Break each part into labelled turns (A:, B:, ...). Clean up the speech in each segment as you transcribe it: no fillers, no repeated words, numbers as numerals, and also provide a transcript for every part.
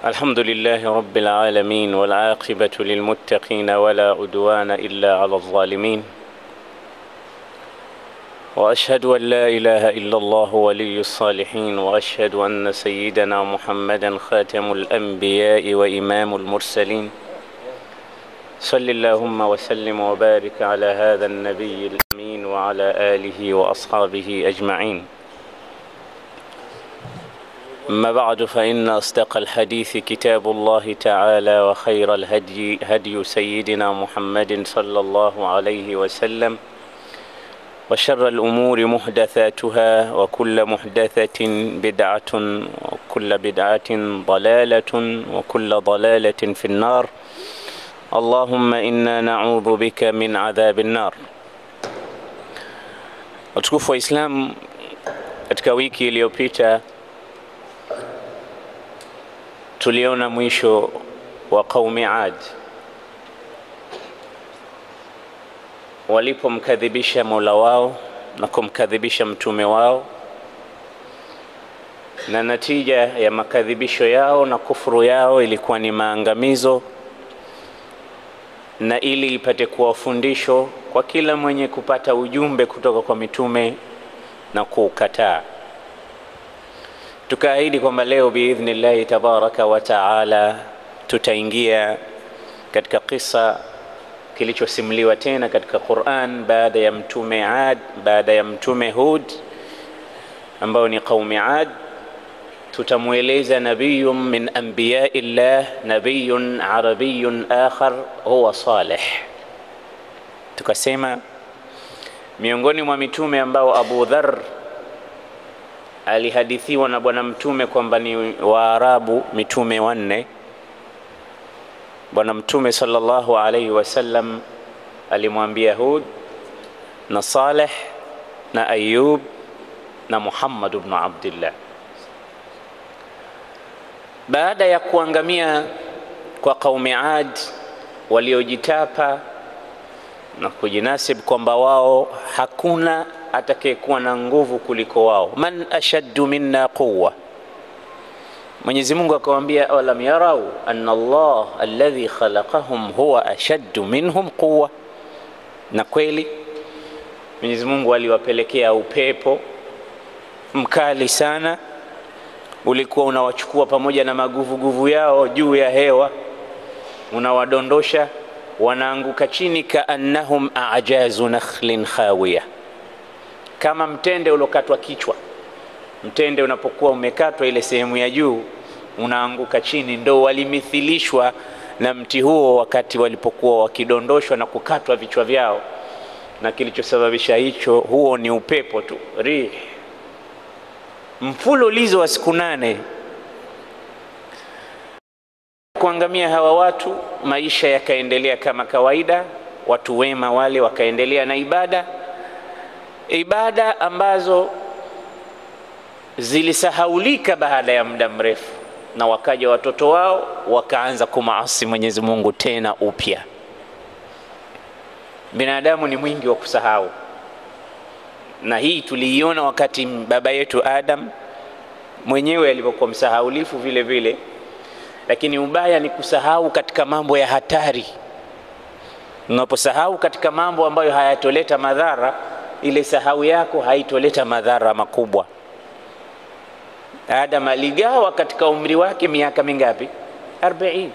A: الحمد لله رب العالمين والعاقبة للمتقين ولا عدوان إلا على الظالمين، وأشهد أن لا إله إلا الله ولي الصالحين، وأشهد أن سيدنا محمدا خاتم الأنبياء وإمام المرسلين. صل اللهم وسلم وبارك على هذا النبي الأمين وعلى آله وأصحابه أجمعين. أما بعد، فإن أصدق الحديث كتاب الله تعالى، وخير الهدي هدي سيدنا محمد صلى الله عليه وسلم، وشر الأمور محدثاتها، وكل محدثة بدعة، وكل بدعة ضلالة، وكل ضلالة في النار. اللهم إنا نعوذ بك من عذاب النار. Watukufu wa Islam, katika wiki iliyopita tuliona mwisho wa qaumi Ad walipomkadhibisha Mola wao na kumkadhibisha mtume wao, na natija ya makadhibisho yao na kufuru yao ilikuwa ni maangamizo, na ili ipate kuwa fundisho kwa kila mwenye kupata ujumbe kutoka kwa mitume na kuukataa. Tukaahidi kwamba leo biidhnillahi tabaraka wa taala tutaingia katika kisa kilichosimuliwa tena katika Qur'an baada ya mtume Ad, baada ya mtume Hud ambao ni qaumi Ad. Tutamueleza nabiyun min anbiya'illah, nabiyun arabiyyun akhar huwa Salih. Tukasema miongoni mwa mitume ambao Abu Dharr alihadithiwa na bwana mtume kwamba ni Waarabu mitume wanne, bwana mtume sallallahu alayhi wasallam alimwambia Hud na Salih na Ayub na Muhammad ibn Abdullah. Baada ya kuangamia kwa qaumi Ad waliojitapa na kujinasib kwamba wao hakuna atakayekuwa na nguvu kuliko wao, man ashaddu minna quwwa, Mwenyezi Mungu akamwambia alam yarau anna Allah alladhi khalaqahum huwa ashaddu minhum quwwa. Na kweli Mwenyezi Mungu aliwapelekea upepo mkali sana, ulikuwa unawachukua pamoja na maguvuguvu yao juu ya hewa, unawadondosha, wanaanguka chini kaannahum a'jazu nakhlin khawiyah, kama mtende ulokatwa kichwa. Mtende unapokuwa umekatwa ile sehemu ya juu unaanguka chini, ndo walimithilishwa na mti huo wakati walipokuwa wakidondoshwa na kukatwa vichwa vyao. Na kilichosababisha hicho huo ni upepo tu, rih, mfululizo wa siku 8 kuangamia hawa watu. Maisha yakaendelea kama kawaida, watu wema wale wakaendelea na ibada ambazo zilisahaulika baada ya muda mrefu, na wakaja watoto wao wakaanza kumaasi Mwenyezi Mungu tena upya. Binadamu ni mwingi wa kusahau, na hii tuliiona wakati baba yetu Adam mwenyewe alipokuwa msahaulifu vile vile. Lakini ubaya ni kusahau katika mambo ya hatari. Unaposahau katika mambo ambayo hayatoleta madhara, ile sahau yako haitoleta madhara makubwa. Adam aligawa katika umri wake miaka mingapi? 40.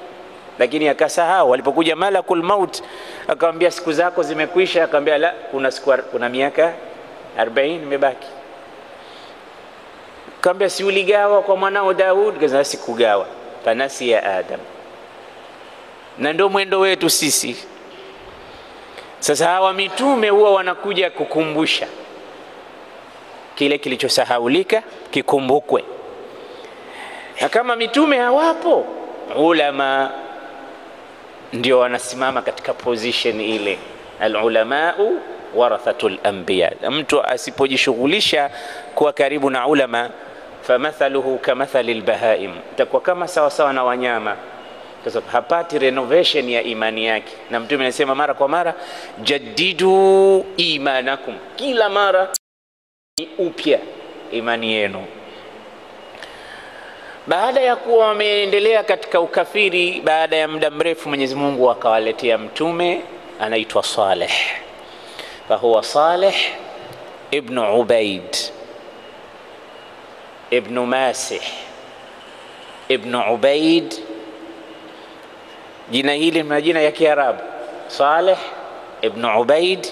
A: Lakini akasahau. Alipokuja malakul maut akamwambia siku zako zimekwisha, akamwambia la, kuna miaka 40 imebaki. Akamwambia si uligawa kwa mwanao Daud? Akasema sikugawa. Fanasi ya Adam. Na ndio mwendo wetu sisi. Sasa hawa mitume huwa wanakuja kukumbusha kile kilichosahaulika kikumbukwe. Na kama mitume hawapo, ulama ndio wanasimama katika position ile. Al-ulamau warathatul anbiya. Mtu asipojishughulisha kuwa karibu na ulama, famathaluhu kamathalil bahaim, itakuwa kama sawa sawa na wanyama, kwa sababu hapati renovation ya imani yake. Na mtume anasema mara kwa mara, jaddidu imanakum, kila mara upya imani yenu. Baada ya kuwa wameendelea katika ukafiri, baada ya muda mrefu Mwenyezi Mungu akawaletea mtume anaitwa Saleh. Fahuwa Saleh ibn Ubaid ibn Masih ibn Ubaid. Jina hili majina ya Kiarabu, Saleh ibn Ubaid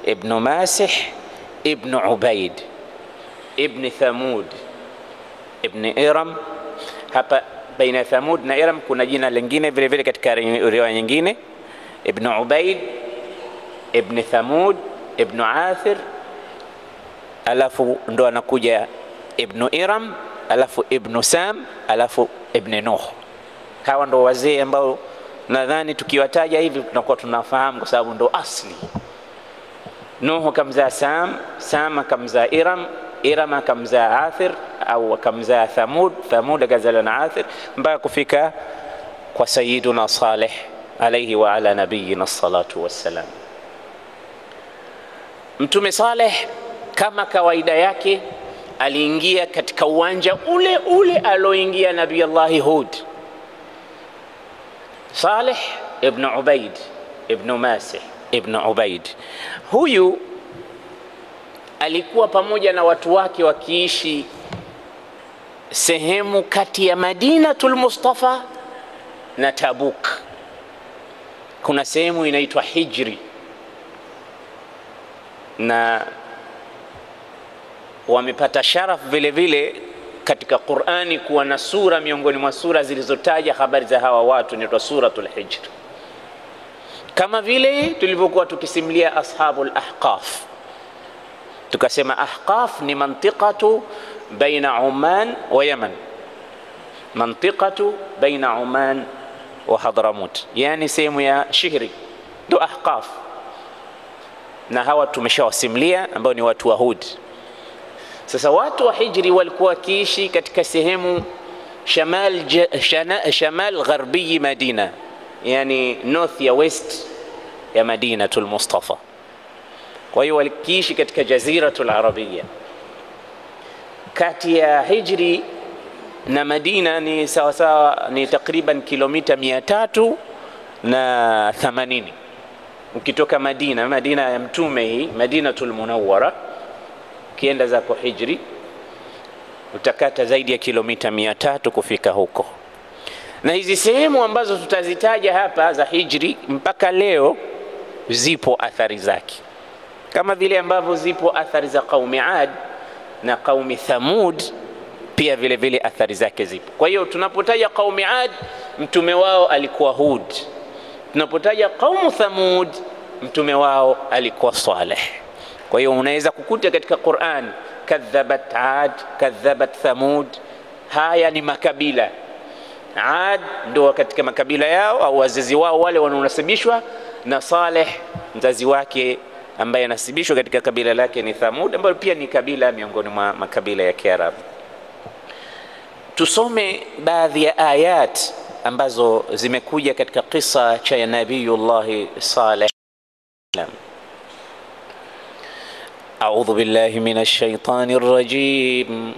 A: ibn Masih ibn Ubaid ibn Thamud ibn Iram. Hapa baina Thamud na Iram kuna jina lingine vile vile katika riwaya nyingine, ibn Ubaid ibn Thamud ibn Athir, alafu ndo anakuja ibn Iram, alafu ibn Sam, alafu ibn Nuh. Hawa ndo wazee ambao nadhani tukiwataja hivi tunakuwa tunafahamu kwa sababu ndo asli. Nuh kamzaa Sam, Sam kamzaa Iram, Iram kamzaa Athir au kamzaa Thamud, Thamud akazaliwa na Athir mpaka kufika kwa Sayyiduna Saleh alayhi wa ala nabiyina salatu wassalam. Mtume Saleh kama kawaida yake aliingia katika uwanja ule ule aloingia Nabii Allah Hud. Saleh ibn Ubaid ibn Masih ibn Ubaid, huyu alikuwa pamoja na watu wake wakiishi sehemu kati ya Madinatul Mustafa na Tabuk. Kuna sehemu inaitwa Hijri, na wamepata sharaf vile vile katika Qur'ani kuwa na sura miongoni mwa sura zilizotaja habari za hawa watu, inaitwa Suratul Hijr. Kama vile tulivyokuwa tukisimulia Ashabul Ahqaf, tukasema Ahqaf ni mantiqatu baina Oman wa Yaman, mantiqatu baina Oman wa Hadramut, yani sehemu ya Shihri ndo Ahqaf. Na hawa tumeshawasimulia ambao ni watu wa Hud. Sasa watu wa Hijri walikuwa kiishi katika sehemu shamal gharbi Madina, yani north ya west ya Madinatul Mustafa. Kwa hiyo walikiishi katika Jaziratul Arabia. Kati ya Hijri na Madina ni sawasawa ni takriban kilomita 380. Ukitoka Madina ya mtume hii, Madinatul Munawwara, kienda zako Hijri utakata zaidi ya kilomita 300 kufika huko. Na hizi sehemu ambazo tutazitaja hapa za Hijri mpaka leo zipo athari zake, kama vile ambavyo zipo athari za qaumi Ad na qaumi Thamud, pia vile vile athari zake zipo. Kwa hiyo tunapotaja qaumi Ad, mtume wao alikuwa Hud. Tunapotaja qaumu Thamud, mtume wao alikuwa Saleh. Kwa hiyo unaweza kukuta katika Qur'an kadhabat Ad, kadhabat Thamud. Haya ni makabila. Ad ndio katika makabila yao au wazazi wao wale wanaonasibishwa na Saleh, mzazi wake ambaye anasibishwa katika kabila lake ni Thamud, ambayo pia ni kabila miongoni mwa makabila ya Kiarabu. Tusome baadhi ya ayat ambazo zimekuja katika kisa cha Nabiyullah Saleh. A'udhu billahi minash shaitanir rajim.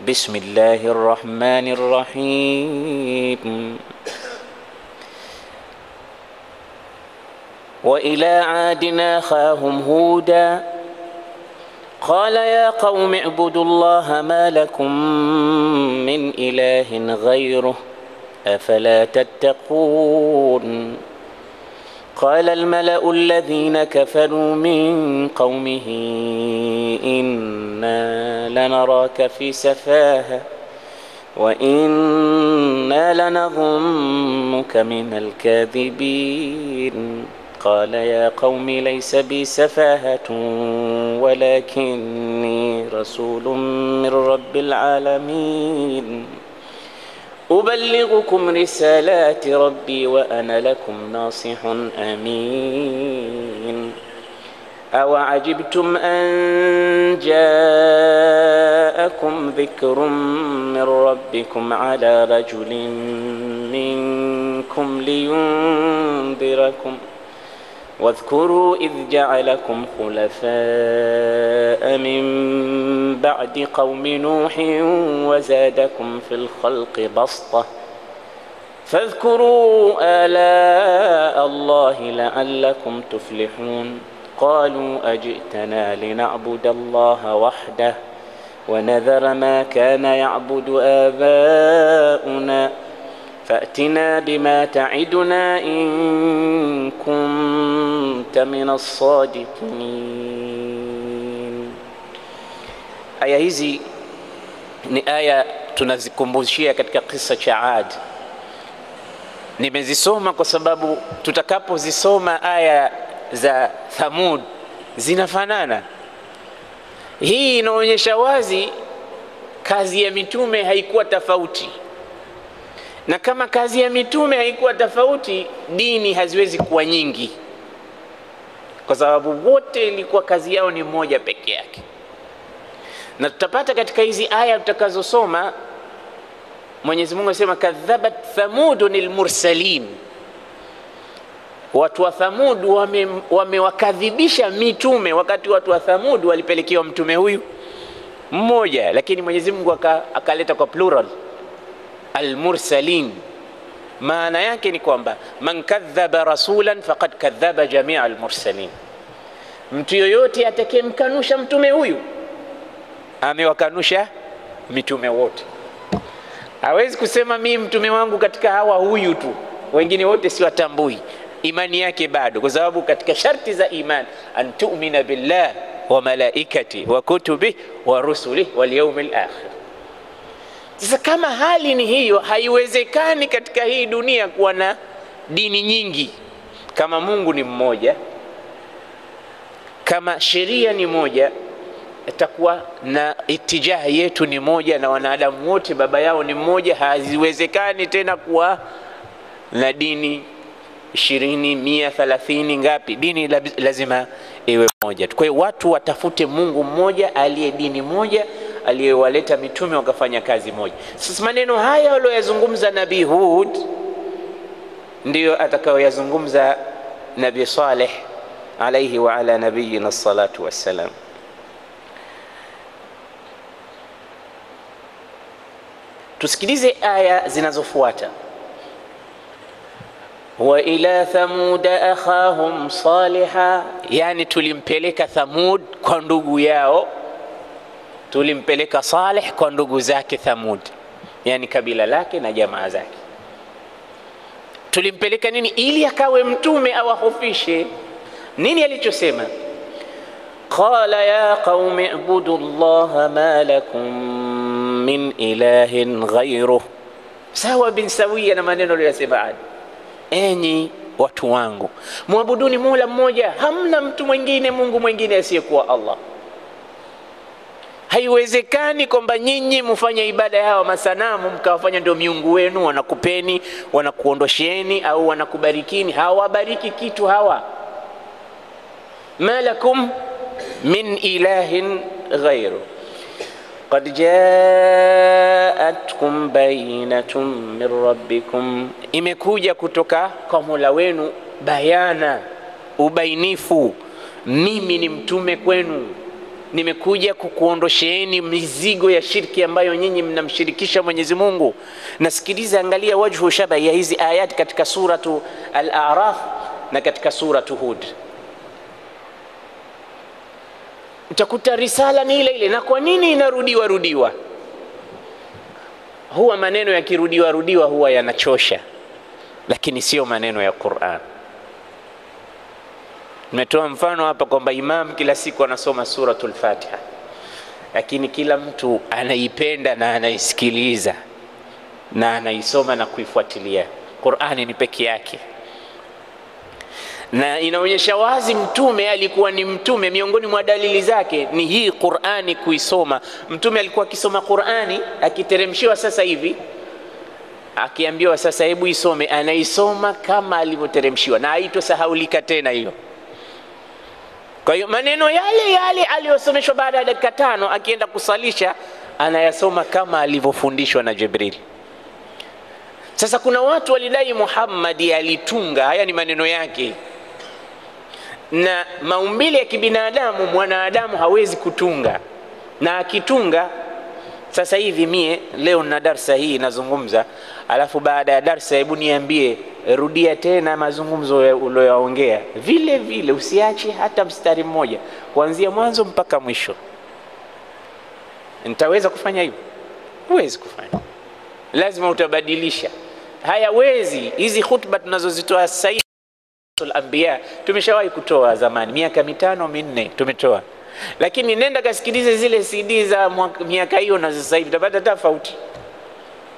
A: Bismillahir rahmanir rahim. وإلى عاد أخاهم هودا قال يا قوم اعبدوا الله ما لكم من إله غيره أفلا تتقون قال الملأ الذين كفروا من قومه إنا لنراك في سفاهة وإنا لنظنك من الكاذبين قال يا قوم ليس بي سفاهة ولكني رسول من رب العالمين أبلغكم رسالات ربي وأنا لكم ناصح أمين أوعجبتم أن جاءكم ذكر من ربكم على رجل منكم لينذركم واذكروا إذ جعلكم خلفاء من بعد قوم نوح وزادكم في الخلق الخلق بسطة فاذكروا آلاء الله لعلكم تفلحون قالوا أجئتنا لنعبد الله وحده ونذر ما كان يعبد آباؤنا فأتنا بما تعدنا إن كنت من الصادقين. Aya hizi ni aya tunazikumbushia katika kisa cha Ad. Nimezisoma kwa sababu tutakapozisoma aya za Thamud zinafanana. Hii inaonyesha wazi kazi ya mitume haikuwa tofauti, na kama kazi ya mitume haikuwa tofauti, dini haziwezi kuwa nyingi, kwa sababu wote ilikuwa kazi yao ni moja peke yake. Na tutapata katika hizi aya tutakazosoma, Mwenyezi Mungu anasema kadhabat Thamudul mursalin, watu wa Thamud wamewakadhibisha mitume, wakati watu wa Thamud walipelekewa mtume huyu mmoja, lakini Mwenyezi Mungu akaleta kwa plural al-mursalin. Maana yake ni kwamba man kadhaba rasulan faqad kadhaba jamia al-mursalin, mtu yoyote atakayemkanusha mtume huyu amewakanusha mitume wote. Hawezi kusema mimi mtume wangu katika hawa huyu tu, wengine wote siwatambui, imani yake bado, kwa sababu katika sharti za iman an tu'mina billah wa malaikati wa kutubi wa rusuli wal yawmil akhir. Sasa kama hali ni hiyo, haiwezekani katika hii dunia kuwa na dini nyingi. Kama Mungu ni mmoja, kama sheria ni moja, itakuwa na itijahi yetu ni moja, na wanadamu wote baba yao ni mmoja. Haziwezekani tena kuwa na dini 20, 100, 30 ngapi. Dini lazima iwe moja. Kwa hiyo watu watafute Mungu mmoja aliye dini moja, aliyewaleta mitume wakafanya kazi moja. Sasa maneno haya aliyozungumza Nabii Hud ndio atakayoyazungumza Nabii Saleh alayhi wa ala nabiyina salatu wassalam. Tusikilize aya zinazofuata. Wa ila Thamud akhahum Saliha, yani tulimpeleka Thamud kwa ndugu yao, tulimpeleka Saleh kwa ndugu zake Thamud, yani kabila lake na jamaa zake. Tulimpeleka nini? Ili akawe mtume awahofishe. Nini alichosema? Qala ya qaumi ibudu Allaha ma lakum min ilahin ghayruh, sawa bin sawia na maneno aliyosema Ad. Enyi watu wangu, muabuduni Mola mmoja, hamna mtu mwingine, Mungu mwingine asiyekuwa Allah. Haiwezekani kwamba nyinyi mfanye ibada yao masanamu mkawafanya ndio miungu wenu, wanakupeni, wanakuondosheni au wanakubarikini. Hawabariki kitu hawa. Malakum min ilahin ghayru qad jaatkum bayinatun min rabbikum, imekuja kutoka kwa Mola wenu bayana, ubainifu. Mimi ni mtume kwenu, nimekuja kukuondosheeni mizigo ya shirki ambayo nyinyi mnamshirikisha Mwenyezi Mungu. Nasikiliza, angalia wajhu shaba ya hizi ayat katika suratu Al-A'raf na katika suratu Hud. Utakuta risala ni ile ile. Na kwa nini inarudiwa? Huwa maneno yakirudiwa huwa yanachosha, lakini sio maneno ya Qur'an. Nimetoa mfano hapa kwamba imam kila siku anasoma suratul Fatiha, lakini kila mtu anaipenda na anaisikiliza na anaisoma na kuifuatilia. Qur'ani ni peke yake, na inaonyesha wazi mtume alikuwa ni mtume. Miongoni mwa dalili zake ni hii Qur'ani kuisoma. Mtume alikuwa akisoma Qur'ani, akiteremshiwa sasa hivi, akiambiwa sasa hebu isome, anaisoma kama alivyoteremshiwa na haitosahaulika tena hiyo. Kwa hiyo maneno yale aliyosomeshwa baada ya dakika 5 akienda kusalisha anayasoma kama alivyofundishwa na Jibril. Sasa kuna watu walidai Muhammad alitunga, haya ni maneno yake. Na maumbile ya kibinadamu, mwanadamu hawezi kutunga, na akitunga Sasa hivi mie leo na darasa hii nazungumza, alafu baada ya darasa hebu niambie rudia tena mazungumzo uliyoongea vile vile, usiache hata mstari mmoja kuanzia mwanzo mpaka mwisho. Nitaweza kufanya hivyo? Huwezi kufanya, lazima utabadilisha. Hayawezi hizi khutba tunazozitoa sasa hivi al-anbiya tumeshawahi kutoa zamani, miaka 5 4 tumetoa, lakini nenda kasikilize zile CD za miaka hiyo na sasa hivi utapata tofauti.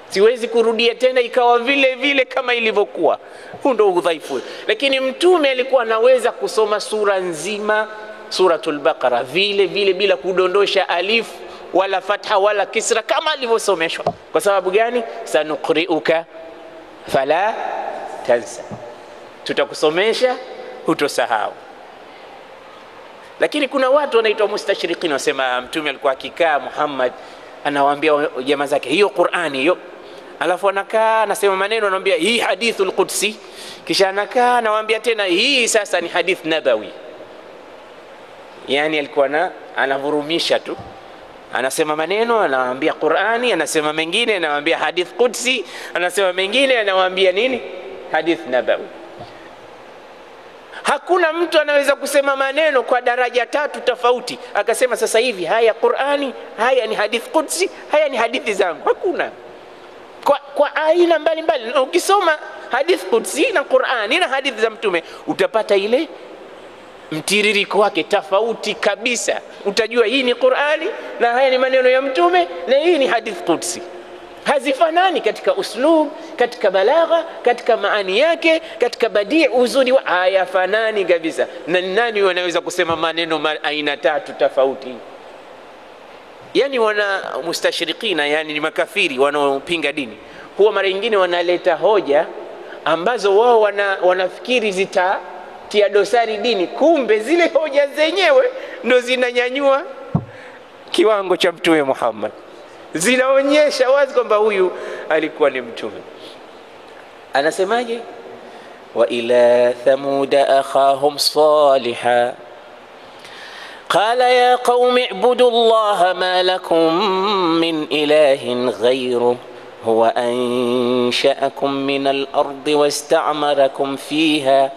A: Siwezi kurudia tena ikawa vile vile kama ilivyokuwa. Huu ndio udhaifu. Lakini mtume alikuwa anaweza kusoma sura nzima, suratul Baqara vile vile bila kudondosha alif wala fatha wala kisra kama alivyosomeshwa. Kwa sababu gani? Sanuqri'uka fala tansa, tutakusomesha hutosahau. Lakini kuna watu wanaitwa mustashriqin wasema mtume alikuwa akikaa Muhammad anawaambia jamaa zake hiyo Qur'ani hiyo, alafu anakaa anasema maneno anawaambia hii hadithul qudsi, kisha anakaa anawaambia tena hii sasa ni hadith nabawi. Yani alikuwa anavurumisha tu, anasema maneno anawaambia Qur'ani, anasema mengine anawaambia hadith qudsi, anasema mengine anawaambia nini hadith nabawi. Hakuna mtu anaweza kusema maneno kwa daraja 3 tofauti akasema sasa hivi haya Qur'ani, haya ni hadith qudsi, haya ni hadithi zangu. Hakuna. Kwa aina mbalimbali. Ukisoma hadith qudsi na Qur'ani na hadithi za mtume utapata ile mtiririko wake tofauti kabisa. Utajua hii ni Qur'ani na haya ni maneno ya mtume na hii ni hadith qudsi. Hazifanani katika uslub, katika balagha, katika maani yake, katika badii, uzuri wa aya fanani kabisa. Na nani wanaweza kusema maneno aina 3 tofauti? Yani wana mustashriqina, yani ni makafiri wanaopinga dini, huwa mara nyingine wanaleta hoja ambazo wao wanafikiri zitatia dosari dini, kumbe zile hoja zenyewe ndo zinanyanyua kiwango cha mtume Muhammad, zinaonyesha wazi kwamba huyu alikuwa ni mtume. Anasemaje? wa ila thamuda akhahum saliha qala ya qaumi ibudu allaha ma lakum min ilahin ghayruhu huwa ansha'akum min al-ardi wasta'marakum fiha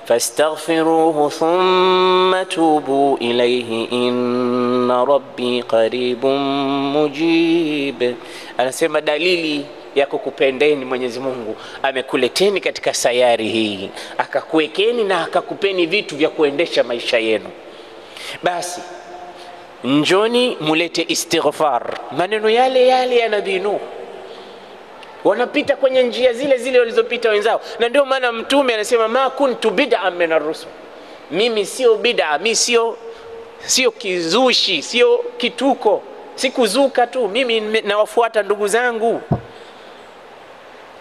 A: فاستغفروه ثم توبوا إليه إن ربي قريب مجيب. Anasema dalili ya kukupendeni Mwenyezi Mungu, amekuleteni katika sayari hii, akakuwekeni na akakupeni vitu vya kuendesha maisha yenu. Basi njoni mulete istighfar, maneno yale yale ya Nabii Nuh. Wanapita kwenye njia zile zile walizopita wenzao, na ndio maana mtume anasema ma kuntu bid'an min ar-rusul, mimi sio bid'a, mimi sio kizushi, sio kituko, sikuzuka tu, mimi nawafuata ndugu zangu.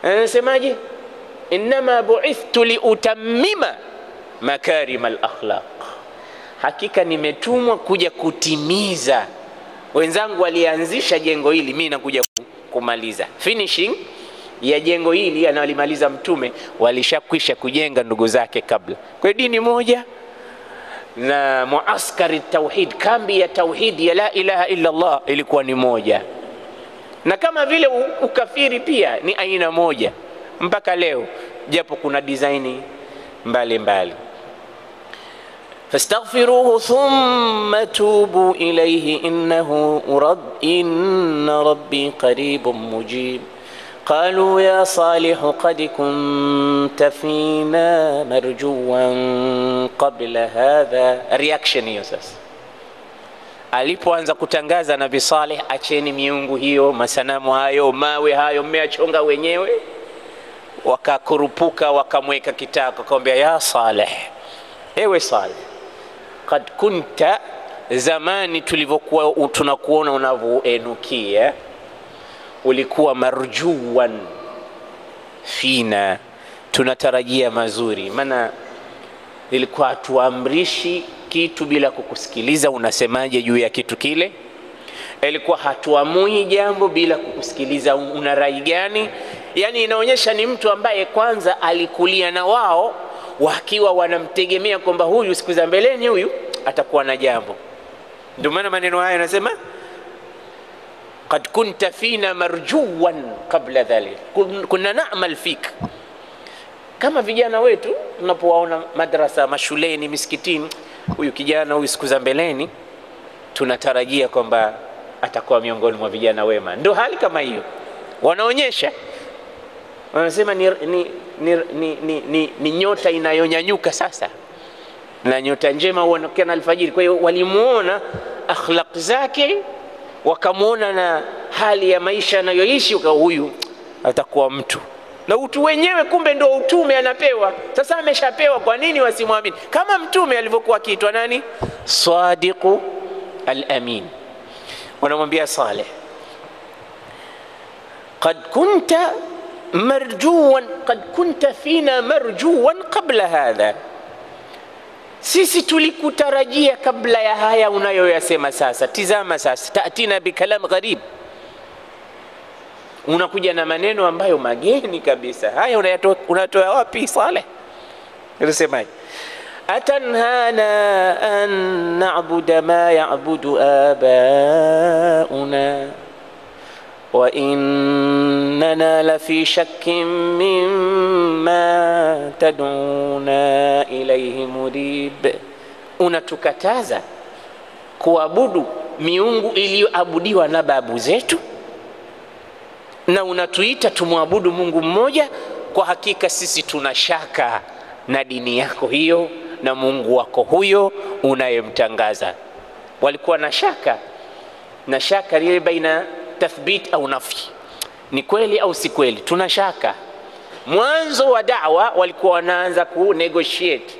A: Anasemaje? inma bu'ithtu li utammima makarim al-akhlaq, hakika nimetumwa kuja kutimiza. Wenzangu walianzisha jengo hili, mimi nakuja kumaliza. Finishing ya jengo hili analimaliza mtume, walishakwisha kujenga ndugu zake kabla. Kwa dini moja na muaskari tauhid, kambi ya tauhid ya la ilaha illa Allah ilikuwa ni moja, na kama vile ukafiri pia ni aina moja mpaka leo, japo kuna design mbalimbali. فاستغفروه ثم توبوا إليه إن ربي قريب مجيب. قالوا يا صالح قد كنت فينا مرجوا قبل هذا. reaction hiyo sasa alipoanza kutangaza Nabii Saleh, acheni miungu hiyo, masanamu hayo, mawe hayo mmeachonga wenyewe, wakakurupuka wakamweka kitako, akamwambia ya Saleh, ewe Saleh, kad kunta, zamani tulivyokuwa tunakuona unavyoenukia, ulikuwa marjuwan fina, tunatarajia mazuri. Maana ilikuwa hatuamrishi kitu bila kukusikiliza unasemaje juu ya kitu kile, ilikuwa hatuamui jambo bila kukusikiliza una rai gani. Yani inaonyesha ni mtu ambaye kwanza alikulia na wao wakiwa wanamtegemea kwamba huyu siku za mbeleni huyu atakuwa na jambo. Ndio maana maneno haya yanasema qad kunta fina marjuwan qabla dhalik, kunna na'mal fik. Kama vijana wetu tunapowaona madrasa, mashuleni, misikitini, huyu kijana huyu siku za mbeleni tunatarajia kwamba atakuwa miongoni mwa vijana wema. Ndio hali kama hiyo wanaonyesha, wanasema ni nyota inayonyanyuka sasa, na nyota njema huonekana alfajiri. Kwa hiyo walimuona akhlaq zake, wakamuona na hali ya maisha anayoishi, huyu atakuwa mtu. Na utu wenyewe kumbe ndio utume anapewa. Sasa ameshapewa, kwa nini wasimwamini? Kama mtume alivyokuwa akiitwa nani? Sadiqu al-amin. Wanamwambia Saleh, qad kunta marjuwan, qad kunta fina marjuwan qabla hadha, sisi tulikutarajia kabla ya haya unayoyasema sasa. Tizama sasa, ta'tina bikalam gharib, unakuja na maneno ambayo mageni kabisa. Haya unatoa wapi Saleh? Unasemaje? atanhana an na'budu ma ya'budu abauna wa innana la fi shakkin mimma tad'una ilayhi murib. Unatukataza kuabudu miungu iliyoabudiwa na babu zetu, na unatuita tumwabudu Mungu mmoja. Kwa hakika sisi tunashaka na dini yako hiyo na Mungu wako huyo unayemtangaza. Walikuwa na shaka ile baina tathbit au nafi, ni kweli au si kweli, tunashaka. Mwanzo wa da'wa walikuwa wanaanza ku negotiate,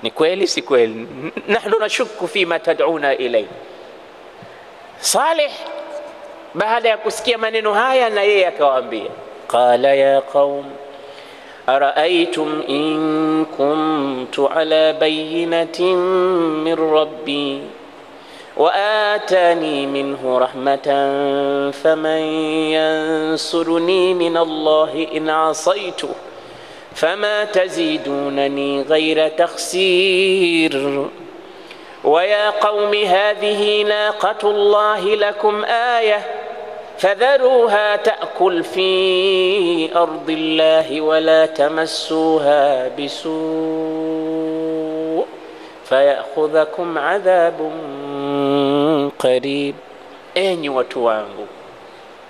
A: ni kweli si kweli, nahnu nashuku fima tad'una ilayhi. Saleh baada ya kusikia maneno haya, na yeye akawaambia, qala ya qaum ara'aytum in kuntu ala bayyinatin min rabbi wa atani minhu rahmatan faman yansuruni min Allahi in asaytu fama tazidunani ghayra takhsir wa ya qaumi hadhihi naqatu Allahi lakum ayah فذروها تأكل في أرض الله ولا تمسوها بسوء فيأخذكم عذاب قريب. Enyi watu wangu,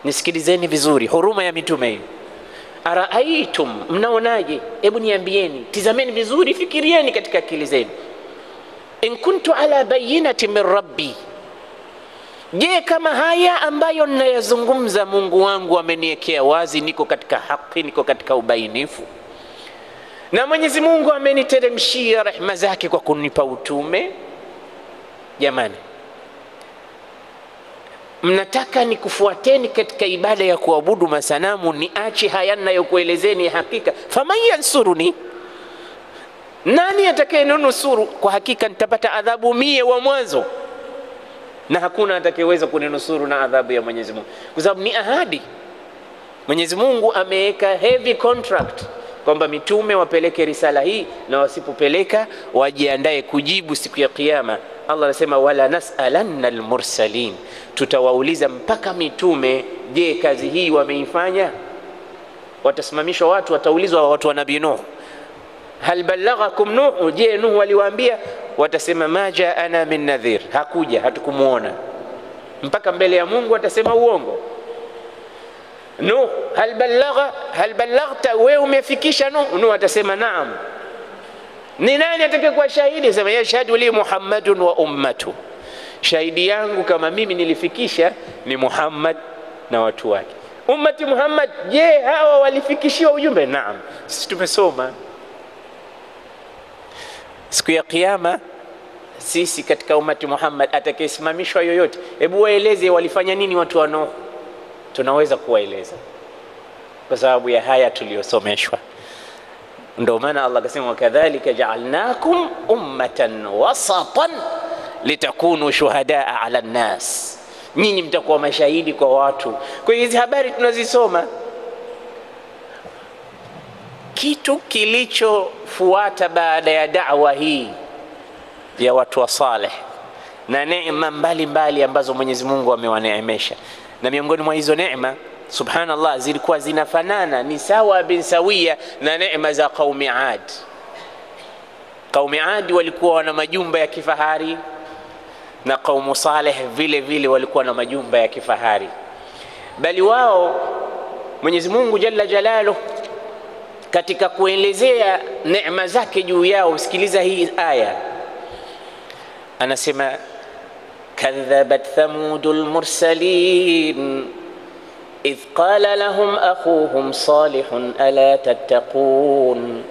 A: nisikilizeni vizuri huruma ya mitume hii. Araaitum, mnaonaje? Hebu niambieni, tizameni vizuri, fikirieni katika akili zenu. In kuntu ala bayyinati min rabbi, je, kama haya ambayo ninayazungumza Mungu wangu ameniwekea wazi, niko katika haki, niko katika ubainifu, na Mwenyezi Mungu ameniteremshia rehema zake kwa kunipa utume, jamani, mnataka nikufuateni katika ibada ya kuabudu masanamu, niache haya ninayokuelezeni hakika? Faman yansuruni, nani atakayenusuru? Kwa hakika nitapata adhabu mie wa mwanzo, na hakuna atakayeweza kuninusuru na adhabu ya Mwenyezi Mungu, kwa sababu ni ahadi. Mwenyezi Mungu ameweka heavy contract kwamba mitume wapeleke risala hii, na wasipopeleka wajiandae kujibu siku ya kiyama. Allah anasema wala nas'alanna almursalin, tutawauliza mpaka mitume, je, kazi hii wameifanya? Watasimamishwa watu, wataulizwa watu wa Nabii Nuh, hal balaghakum Nuh, je Nuh waliwaambia? Watasema ma jaana min nadhir, hakuja, hatukumuona. Mpaka mbele ya Mungu watasema uongo. Nuh, hal ballaghta, wewe umefikisha Nuh? Nuh atasema naam. Ni nani atakayekuwa shahidi? Sema yashhadu li Muhammadun wa ummatu, shahidi yangu kama mimi nilifikisha ni Muhammad na watu wake. Ummati Muhammad, je hawa walifikishiwa ujumbe? Naam, sisi tumesoma. Siku ya kiyama sisi katika ummati Muhammad atakayesimamishwa yoyote, hebu waeleze walifanya nini watu wa Nuh. Tunaweza kuwaeleza kwa sababu ya haya tuliyosomeshwa. Ndio maana Allah akasema wakadhalika ja'alnakum ummatan wasatan litakunu shuhadaa 'ala an-nas, nyinyi mtakuwa mashahidi kwa watu. Kwa hiyo hizi habari tunazisoma. Kitu kilichofuata baada ya da'wa hii ya watu wa Saleh na neema mbalimbali ambazo Mwenyezi Mungu amewaneemesha. Na miongoni mwa hizo neema subhanallah zilikuwa zinafanana, ni sawa bin sawia na neema za qaumi Ad. Qaumi Ad walikuwa wana majumba ya kifahari, na qaumu Saleh vile vile walikuwa na majumba ya kifahari. Bali wao Mwenyezi Mungu jalla jalaluhu katika kuelezea neema zake juu yao, sikiliza hii aya, anasema kadhabat thamudul mursalin idh qala lahum akhuhum salihun ala tattaqun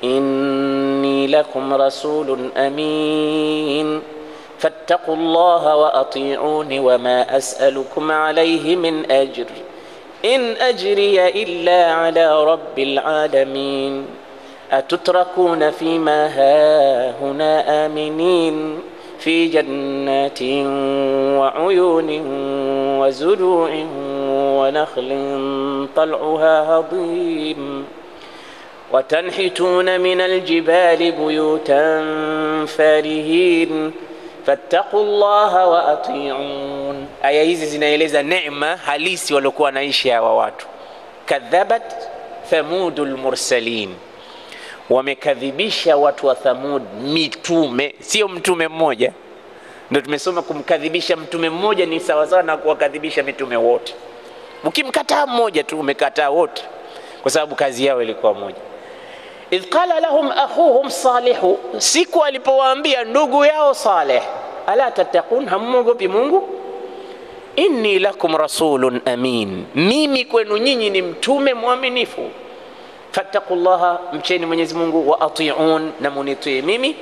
A: inni lakum rasulun amin fattaqullaha wa ati'uni wama as'alukum alayhi min ajr in ajriya illa ala rabbil alamin atutrakuna fima hahuna aminin في جنات وعيون وزروع ونخل طلعها هضيم وتنحتون من الجبال بيوتا فارهين فاتقوا الله وأطيعون. aya hizi zinaeleza neema halisi waliokuwa wanaishi hawa watu. Kadhabat thamudul mursalin, wamekadhibisha watu wa Thamud mitume, sio mtume mmoja. Ndio tumesoma kumkadhibisha mtume mmoja ni sawa sawa na kuwakadhibisha mitume wote. Ukimkataa mmoja tu umekataa wote, kwa sababu kazi yao ilikuwa moja. Idh qala lahum akhuhum Salihu, siku alipowaambia ndugu yao Saleh, ala tattaqun, hammogopi Mungu? Inni lakum rasulun amin, mimi kwenu nyinyi ni mtume mwaminifu. Fattaqullaha, mcheni Mwenyezi Mungu, wa ati'un, na munitii mimi,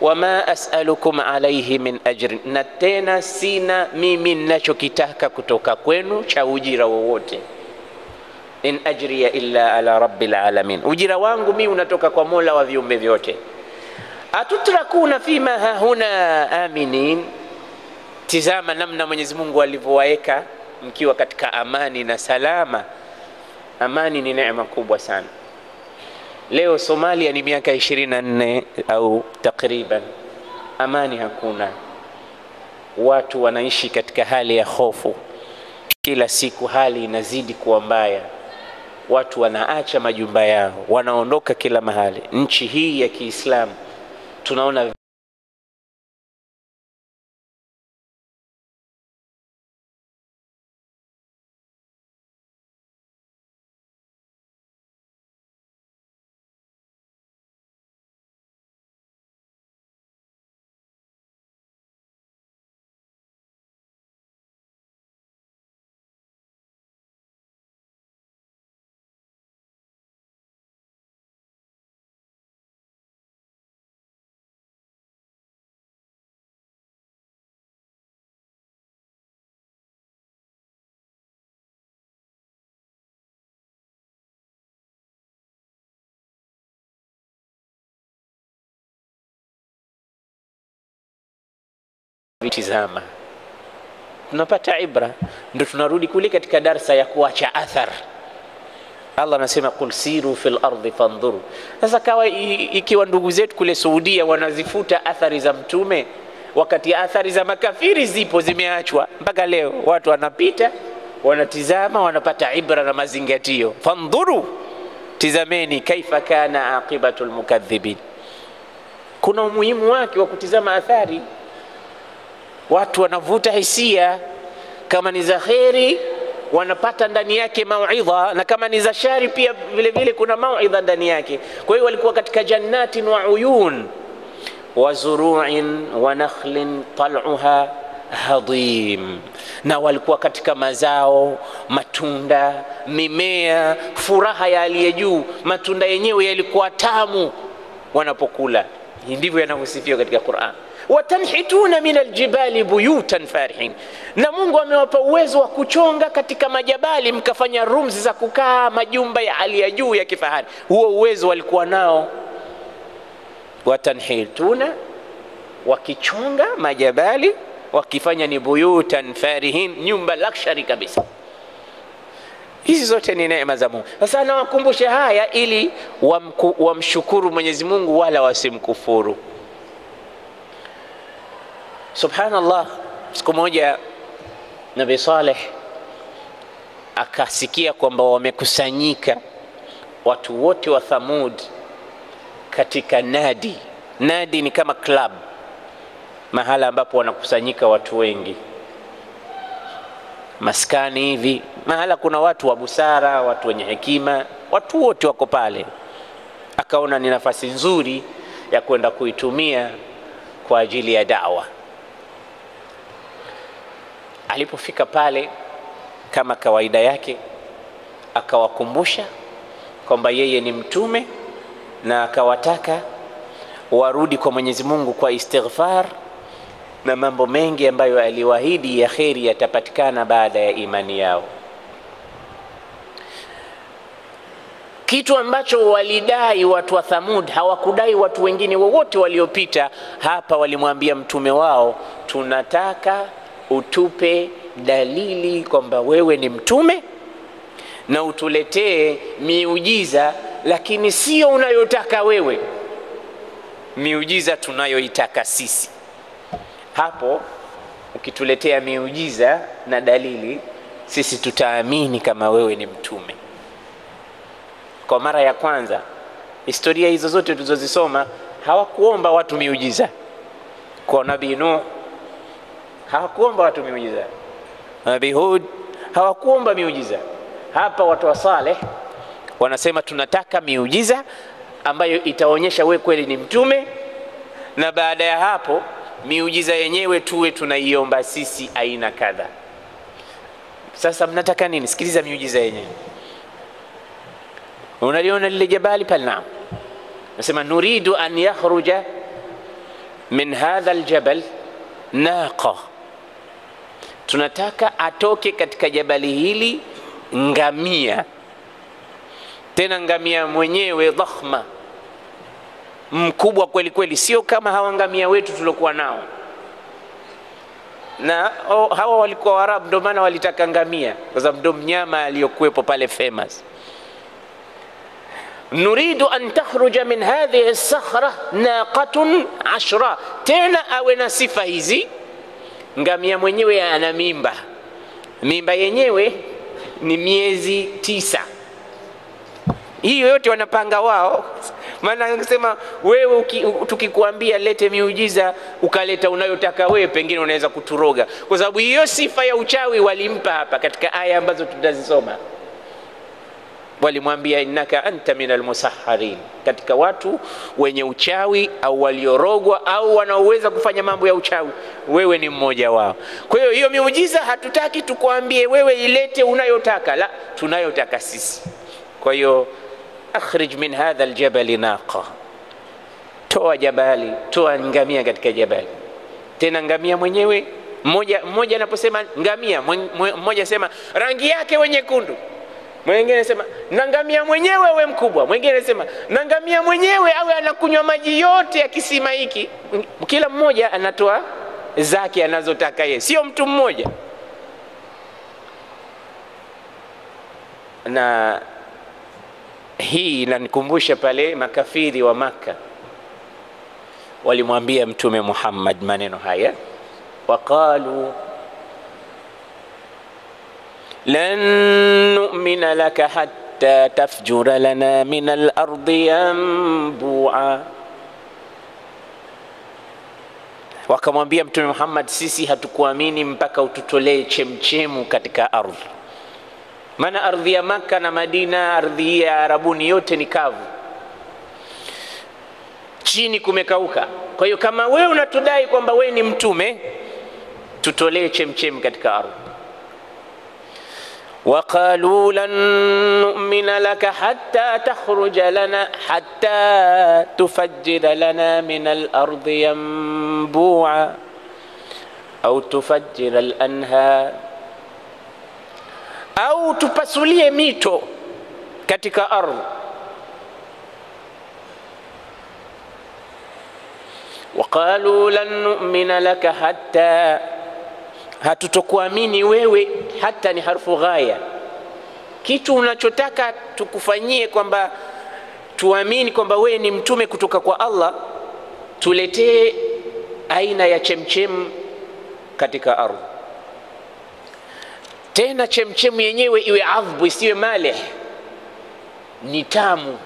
A: wama as'alukum alayhi min ajrin, na tena sina mimi ninachokitaka kutoka kwenu cha ujira wowote. In ajriya illa ala rabbil alamin, ujira wangu mimi unatoka kwa Mola wa viumbe vyote. Atutrakuna fima hahuna aminin, tizama namna Mwenyezi Mungu alivyowaeka mkiwa katika amani na salama. Amani ni neema kubwa sana. Leo Somalia ni miaka 24 au takriban, amani hakuna. Watu wanaishi katika hali ya hofu, kila siku hali inazidi kuwa mbaya. Watu wanaacha majumba yao, wanaondoka kila mahali. Nchi hii ya Kiislamu tunaona vitizama, tunapata ibra. Ndio tunarudi kule katika darsa ya kuacha athar. Allah anasema kul siru fil ardi fandhuru. Sasa kawa ikiwa ndugu zetu kule Saudia wanazifuta athari za mtume, wakati athari za makafiri zipo zimeachwa mpaka leo, watu wanapita wanatizama, wanapata ibra na mazingatio. Fandhuru, tizameni kaifa kana aqibatul mukadhibin. Kuna umuhimu wake wa kutizama athari. Watu wanavuta hisia, kama ni za kheri wanapata ndani yake mauidha, na kama ni za shari pia vile vile kuna mauidha ndani yake. Kwa hiyo walikuwa katika jannatin wa uyun wa zuru'in wa nakhlin tal'uha hadim, na walikuwa katika mazao, matunda, mimea, furaha ya aliye juu. Matunda yenyewe yalikuwa tamu wanapokula. Ndivyo yanavyosifiwa katika Qur'an. Watanhituna min aljibali buyutan farihin, na Mungu amewapa uwezo wa kuchonga katika majabali mkafanya rooms za kukaa, majumba ya hali ya juu ya kifahari. Huo uwezo walikuwa nao. Watanhituna, wakichonga majabali wakifanya ni buyutan farihin, nyumba luxury kabisa. Hizi zote ni neema za Mungu. Sasa nawakumbusha haya ili wamshukuru Mwenyezi Mungu wala wasimkufuru. Subhanallah, siku moja Nabii Saleh akasikia kwamba wamekusanyika watu wote wa Thamud katika nadi. Nadi ni kama club, mahala ambapo wanakusanyika watu wengi, maskani hivi, mahala kuna watu wa busara, watu wenye hekima, watu wote wako pale. Akaona ni nafasi nzuri ya kwenda kuitumia kwa ajili ya da'wa. Alipofika pale, kama kawaida yake, akawakumbusha kwamba yeye ni mtume, na akawataka warudi kwa Mwenyezi Mungu kwa istighfar na mambo mengi ambayo aliwaahidi ya kheri yatapatikana baada ya imani yao. Kitu ambacho walidai watu wa Thamud, hawakudai watu wengine wowote waliopita. Hapa walimwambia mtume wao, tunataka utupe dalili kwamba wewe ni mtume na utuletee miujiza, lakini sio unayotaka wewe, miujiza tunayoitaka sisi. Hapo ukituletea miujiza na dalili, sisi tutaamini kama wewe ni mtume. Kwa mara ya kwanza historia hizo zote tulizozisoma, hawakuomba watu miujiza. Kwa Nabii Nuh hawakuomba watu miujiza, Nabii Hud hawakuomba miujiza. Hapa watu wa Saleh wanasema tunataka miujiza ambayo itaonyesha wewe kweli ni mtume, na baada ya hapo miujiza yenyewe tuwe tunaiomba sisi aina kadha. Sasa mnataka nini? Sikiliza miujiza yenyewe. Unaliona lile jabali pale? Naam. Nasema nuridu an yakhruja min hadha aljabal naqa, tunataka atoke katika jabali hili ngamia, tena ngamia mwenyewe dhakhma, mkubwa kweli kweli, sio kama hawa ngamia wetu tulokuwa nao. Na hawa walikuwa Waarabu, ndio maana walitaka ngamia, kwa sababu ndio mnyama aliyokuwepo pale famous. Nuridu an takhruja min hadhihi as-sakhra naqatun 10, tena awe na sifa hizi. Ngamia mwenyewe ana mimba, mimba yenyewe ni miezi 9. Hiyo yote wanapanga wao. Maana anasema wewe tukikuambia lete miujiza ukaleta unayotaka wewe, pengine unaweza kuturoga, kwa sababu hiyo sifa ya uchawi walimpa hapa katika aya ambazo tutazisoma. Walimwambia innaka anta minal musahharin, katika watu wenye uchawi au waliorogwa au wanaoweza kufanya mambo ya uchawi, wewe ni mmoja wao. Kwa hiyo hiyo miujiza hatutaki tukwambie wewe ilete unayotaka, la, tunayotaka sisi. Kwa hiyo akhrij min hadha aljabal naqa, toa jabali, toa ngamia katika jabali. Tena ngamia mwenyewe mmoja anaposema ngamia, mmoja sema rangi yake wenye nyekundu, mwingine anasema na ngamia mwenyewe awe mkubwa, mwingine anasema na ngamia mwenyewe awe anakunywa maji yote ya kisima hiki. Kila mmoja anatoa zake anazotaka yeye, sio mtu mmoja. Na hii inanikumbusha pale makafiri wa Makka walimwambia Mtume Muhammad maneno haya, waqalu lan nu'mina laka hatta tafjura lana min al-ardi yanbu'a. Wakamwambia Mtume Muhammad, sisi hatukuamini mpaka ututolee chemchemu katika ardhi. Maana ardhi ya Makka na Madina, ardhi ya Arabuni yote ni kavu, chini kumekauka. Kwa hiyo kama wewe unatudai kwamba wewe ni mtume, tutolee chemchemu katika ardhi. وقالوا لن نؤمن لك حتى تخرج لنا حتى تفجر لنا من الأرض ينبوعا أو تفجر الأنهار أو تبسلي ميتو katika ardhi. وقالوا لن نؤمن لك حتى, hatutokuamini wewe, hata ni harfu ghaya, kitu unachotaka tukufanyie kwamba tuamini kwamba wewe ni mtume kutoka kwa Allah, tuletee aina ya chemchem katika ardhi. Tena chemchemu yenyewe iwe adhbu, isiwe malih, ni tamu.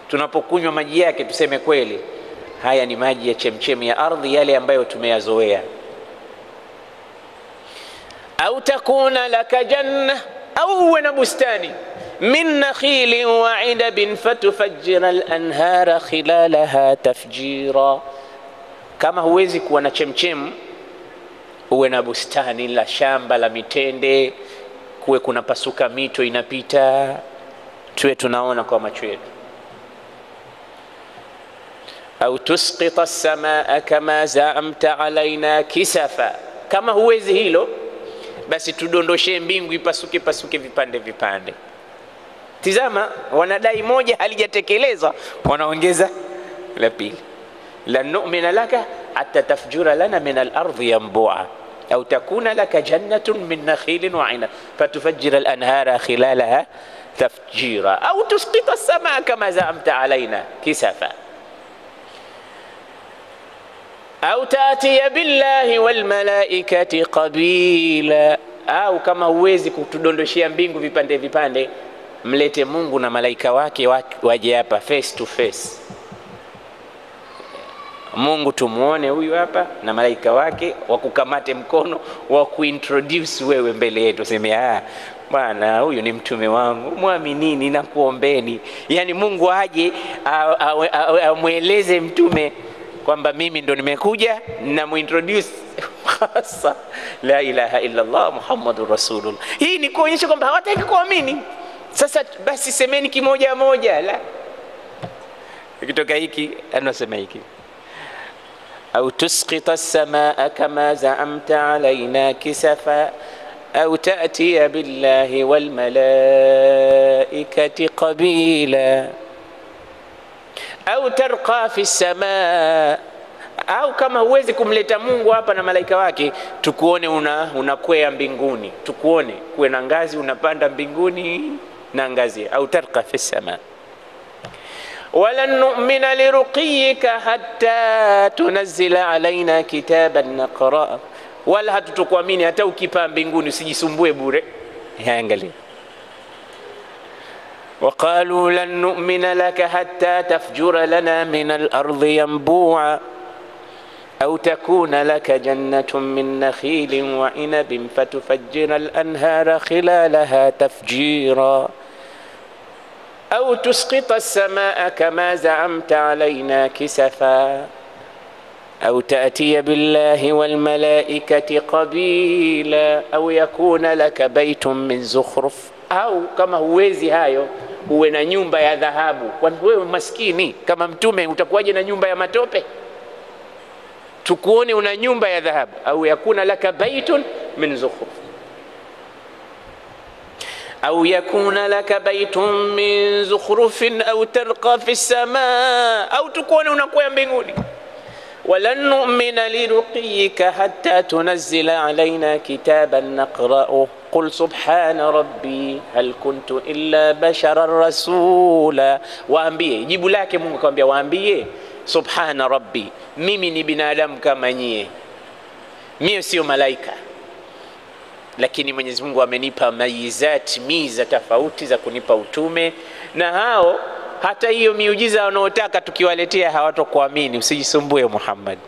A: Tunapokunywa maji yake tuseme kweli haya ni maji ya chemchemu ya ardhi, yale ambayo tumeyazoea. Au takuna laka janna, au uwe na bustani min nakhilin wa inabin fatufajjira al-anhara khilalaha tafjira. Kama huwezi kuwa na chemchemu, uwe na bustani la shamba la mitende, kuwe kuna pasuka mito inapita, tuwe tunaona kwa macho yetu. Au tusqita as-samaa kama zaamta alaina kisafa. Kama huwezi hilo, basi tudondoshe mbingu ipasuke pasuke vipande vipande. Tizama, wanadai moja halijatekelezwa, wanaongeza la pili. La nu'mina laka hatta tafjura lana min al-ardi yanbu'a au takuna laka jannatun min nakhilin wa 'inab fatufajjira al-anhara khilalaha tafjira au tusqita as-samaa kama za'amta alaina kisafa au ta'tiya billahi wal malaikati qabila. Au kama huwezi kutudondoshia mbingu vipande vipande, mlete Mungu na malaika wake waje hapa face to face. Mungu tumuone huyu hapa na malaika wake wakukamate mkono, wakuintroduce wewe mbele yetu, sema bwana huyu ni mtume wangu, muaminini na kuombeni. Yani Mungu aje amueleze mtume kwamba mimi ndo nimekuja na muintroduce khasa la ilaha illa Allah Muhammadur Rasulullah. Hii ni kuonyesha kwamba hawataki kuamini. Sasa basi semeni kimoja moja. La, ikitoka hiki anasema hiki, au tusqita as-samaa kama za'amta alaina kisafa au ta'tiya billahi wal malaikati qabila au tarqa fi as-samaa. Au kama huwezi kumleta Mungu hapa na malaika wake, tukuone unakwea mbinguni, tukuone kuwe na ngazi unapanda mbinguni na ngazi. Au tarqa fi as-samaa wala nu'mina liruqiyika hatta tunzila alaina kitaban naqra. Wala hatutokuamini hata ukipaa mbinguni, usijisumbue bure. Angalia, وقالوا لن نؤمن لك حتى تفجر لنا من الأرض ينبوعا أو تكون لك جنة من نخيل وعنب فتفجر الأنهار خلالها تفجيرا أو تسقط السماء كما زعمت علينا كسفا أو تأتي بالله والملائكة قبيلا أو يكون لك بيت من زخرف. Au kama huwezi hayo, uwe na nyumba ya dhahabu. Kwani wewe maskini kama mtume utakuwaje na nyumba ya matope? Tukuone una nyumba ya dhahabu. Au yakuna laka baitun min zukhruf au yakuna laka baitun min zukhrufin au tarqa fi as-samaa, au tukuone unakwea mbinguni. Walan nu'mina liruqiyika hatta tunzila alaina kitaban naqra'uhu qul subhana rabbi hal kuntu illa basharan rasula. Waambie, jibu lake Mungu akamwambia waambie, subhana rabbi, mimi ni binadamu kama nyie, mimi sio malaika, lakini Mwenyezi Mungu amenipa miza tofauti za kunipa utume, na hao hata hiyo miujiza wanaotaka tukiwaletea hawatokuamini. Usijisumbue Muhammad,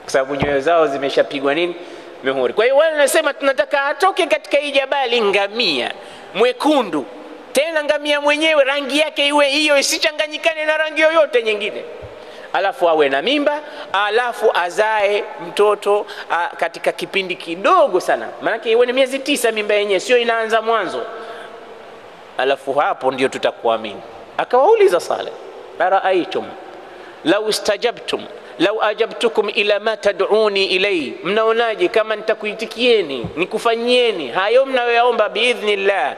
A: kwa sababu nyoyo zao zimeshapigwa nini? Mihuri. Kwa hiyo wale wanasema tunataka atoke katika hii jabali ngamia mwekundu, tena ngamia mwenyewe rangi yake iwe hiyo, isichanganyikane na rangi yoyote nyingine, alafu awe na mimba, alafu azae mtoto katika kipindi kidogo sana, maana iwe ni miezi 9 mimba yenyewe, sio inaanza mwanzo. Alafu hapo ndio tutakuamini. Akawauliza Saleh, araaitum law istajabtum law ajabtukum ila ma tad'uni ilay, mnaonaje kama nitakuitikieni nikufanyieni hayo mnayoyaomba biidhnillah,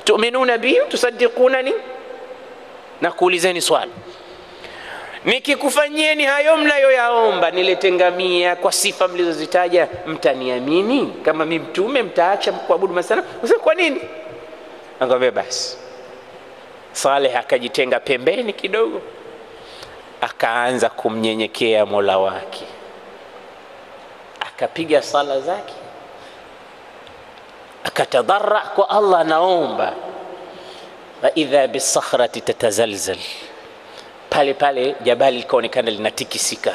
A: tu'minuna bi tusaddiqunani? Na kuulizeni swali, nikikufanyieni hayo mnayoyaomba, nilete ngamia kwa sifa mlizozitaja, mtaniamini? Kama mimi mtume mtaacha kuabudu masanamu? Kwa nini? Angaambia basi. Saleh akajitenga pembeni kidogo, akaanza kumnyenyekea Mola wake, akapiga sala zake, akatadarra kwa Allah, naomba. Wa idha bisakhrati tatazalzal, pale pale jabali likaonekana linatikisika.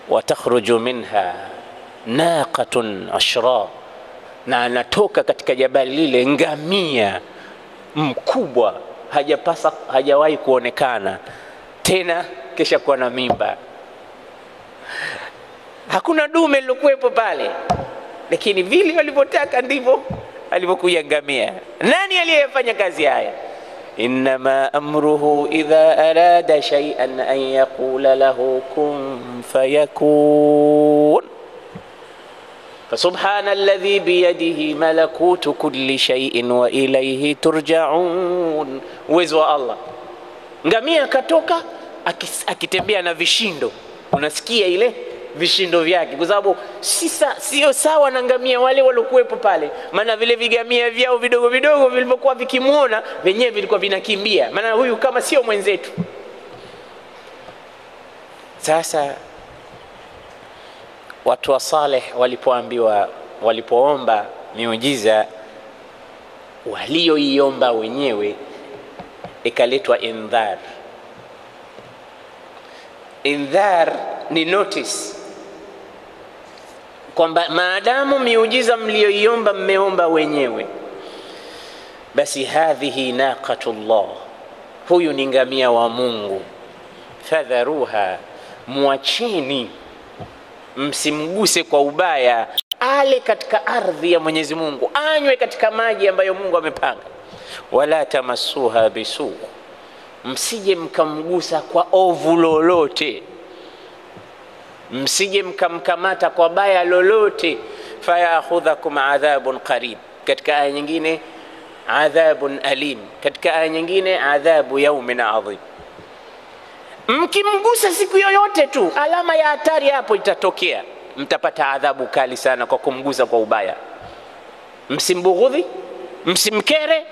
A: Wa takhruju minha naqatun ashra, na anatoka katika jabali lile ngamia mkubwa, hajawahi kuonekana tena, kisha kuwa na mimba. Hakuna dume lilokuwepo pale, lakini vile walivyotaka ndivyo alivyokuja ngamia. Nani aliyefanya kazi haya? Innama amruhu idha arada shay'an an yaqula lahu kun fayakun. فسبحان الذي بيده ملكوت كل شيء وإليه ترجعون. Uwezo wa Allah. Ngamia akatoka akitembea na vishindo, unasikia ile vishindo vyake, kwa sababu sio sawa na ngamia wale waliokuwepo pale. Maana vile vigamia vyao vidogo vidogo vilivyokuwa vikimuona wenyewe vilikuwa vinakimbia, maana huyu kama sio mwenzetu. Sasa watu wa Saleh walipoomba miujiza walioiomba wenyewe, ikaletwa indhar. Indhar ni notice kwamba maadamu miujiza mlioiomba mmeomba wenyewe, basi hadhihi naqatullah, huyu ni ngamia wa Mungu. Fadharuha, muacheni, msimguse kwa ubaya, ale katika ardhi ya Mwenyezi Mungu, anywe katika maji ambayo Mungu amepanga. Wala tamassuha bisu, msije mkamgusa kwa ovu lolote, msije mkamkamata kwa baya lolote. Fayakhudhakum adhabun qarib, katika aya nyingine adhabun alim, katika aya nyingine adhabu yawmin adhim. Mkimgusa siku yoyote tu, alama ya hatari hapo itatokea, mtapata adhabu kali sana kwa kumgusa kwa ubaya. Msimbughudhi, msimkere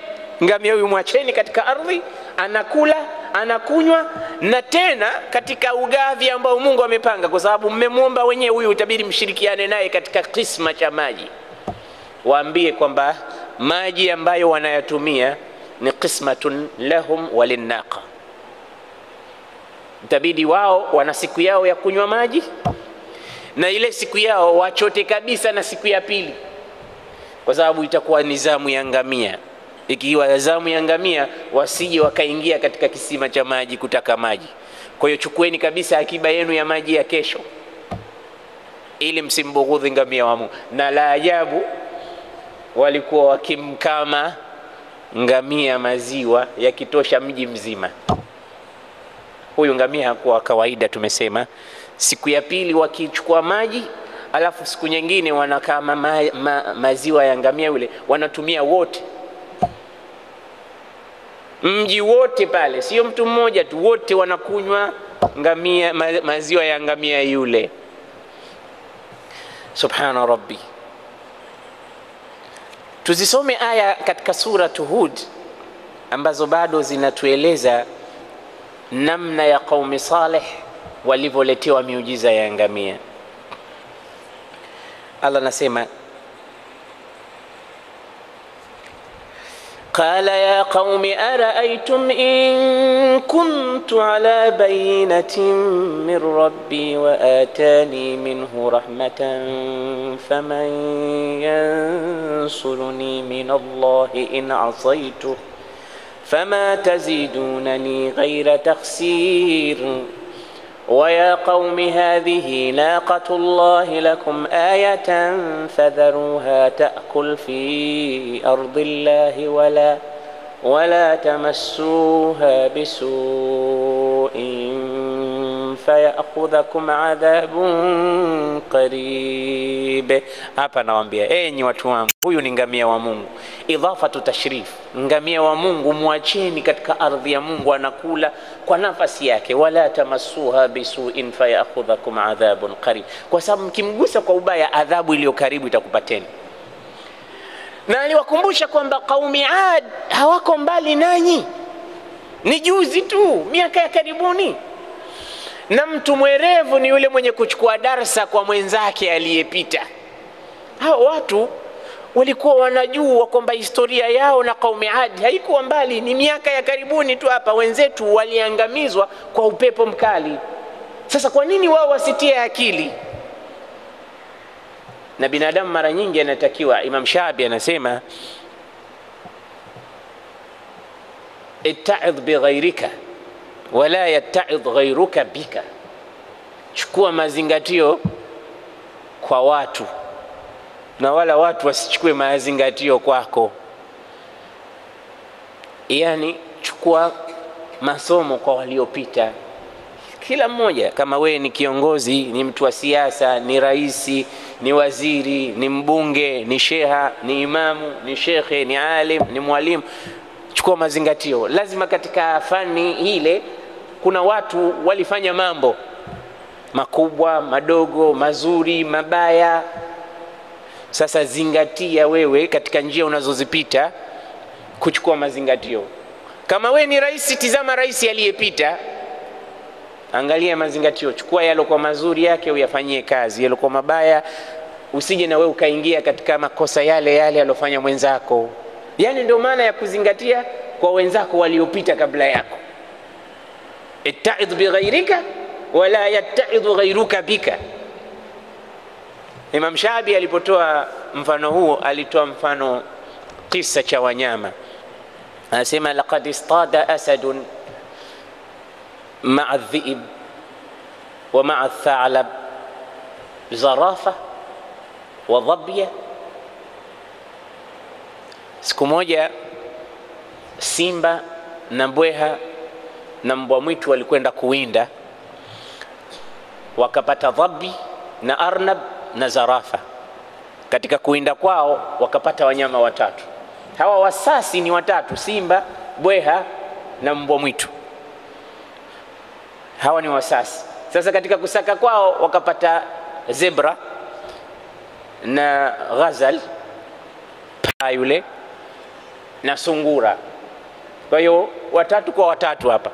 A: ngamia huyu, mwacheni katika ardhi, anakula anakunywa, na tena katika ugavi ambao Mungu amepanga, kwa sababu mmemuomba wenyewe. Huyu utabidi mshirikiane naye katika kisma cha maji. Waambie kwamba maji ambayo wanayatumia ni qismatun lahum walinnaqa, itabidi wao wana siku yao ya kunywa maji, na ile siku yao wachote kabisa na siku ya pili, kwa sababu itakuwa nizamu ya ngamia. Ikiwa zamu ya ngamia, wasije wakaingia katika kisima cha maji kutaka maji. Kwa hiyo chukueni kabisa akiba yenu ya maji ya kesho, ili msimbughudhi ngamia wa Mungu. Na la ajabu, walikuwa wakimkama ngamia maziwa yakitosha mji mzima. Huyu ngamia hakuwa kawaida. Tumesema siku ya pili wakichukua maji, alafu siku nyingine wanakama maziwa ya ngamia yule, wanatumia wote, mji wote pale, sio mtu mmoja tu, wote wanakunywa ngamia maziwa ya ngamia yule. Subhana rabbi. Tuzisome aya katika sura Hud ambazo bado zinatueleza namna ya qaumi Saleh walivyoletewa miujiza ya ngamia. Allah nasema, قال يا قوم أرأيتم إن كنت على بينة من ربي وآتاني منه رحمة فمن ينصرني من الله إن عصيته فما تزيدونني غير تخسير ويا قوم هذه ناقة الله لكم آية فذروها تأكل في أرض الله ولا تمسوها بسوء فيأخذكم عذاب قريب. Hapa nawaambia enyi watu wangu, huyu ni ngamia wa Mungu. Idhafatu tashrif, ngamia wa Mungu muacheni katika ardhi ya Mungu, anakula kwa nafasi yake. Wala tamassuha bisu'in fayakhudhukum adhabun qarib, kwa sababu mkimgusa kwa ubaya adhabu iliyo karibu itakupateni. Na aliwakumbusha kwamba qaumi Ad hawako mbali nanyi, ni juzi tu, miaka ya karibuni. na mtu mwerevu ni yule mwenye kuchukua darsa kwa mwenzake aliyepita. Hao watu walikuwa wanajua kwamba historia yao na kaumi Adi haikuwa mbali, ni miaka ya karibuni tu hapa. Wenzetu waliangamizwa kwa upepo mkali. Sasa kwa nini wao wasitie akili? Na binadamu mara nyingi anatakiwa, Imam Shabi anasema itta'idh bighayrika wala yatta'idh ghayruka bika, chukua mazingatio kwa watu na wala watu wasichukue mazingatio kwako. Yani chukua masomo kwa waliopita. Kila mmoja, kama we ni kiongozi, ni mtu wa siasa, ni raisi, ni waziri, ni mbunge, ni sheha, ni imamu, ni shekhe, ni alim, ni mwalimu, chukua mazingatio. Lazima katika fani ile kuna watu walifanya mambo makubwa, madogo, mazuri, mabaya. Sasa zingatia wewe katika njia unazozipita kuchukua mazingatio. Kama we ni rais, tizama rais aliyepita, angalia mazingatio, chukua yalokuwa mazuri yake uyafanyie kazi, yalokuwa mabaya usije na wewe ukaingia katika makosa yale yale alofanya mwenzako. Yani ndio maana ya kuzingatia kwa wenzako waliopita kabla yako. Itta'idh bighayrika wala yatta'idh ghayruka bika. Imam Shabi alipotoa mfano huo alitoa mfano kisa cha wanyama. Anasema laqad istada asadun ma'a dhi'ib wa ma'a thalab zarafa wa dhabya. Siku moja simba na mbweha na mbwa mwitu walikwenda kuwinda, wakapata dhabi na arnab na zarafa. Katika kuwinda kwao wakapata wanyama watatu. Hawa wasasi ni watatu: simba, bweha na mbwa mwitu. Hawa ni wasasi. Sasa katika kusaka kwao wakapata zebra na ghazal, paa yule, na sungura. Kwa hiyo watatu kwa watatu hapa.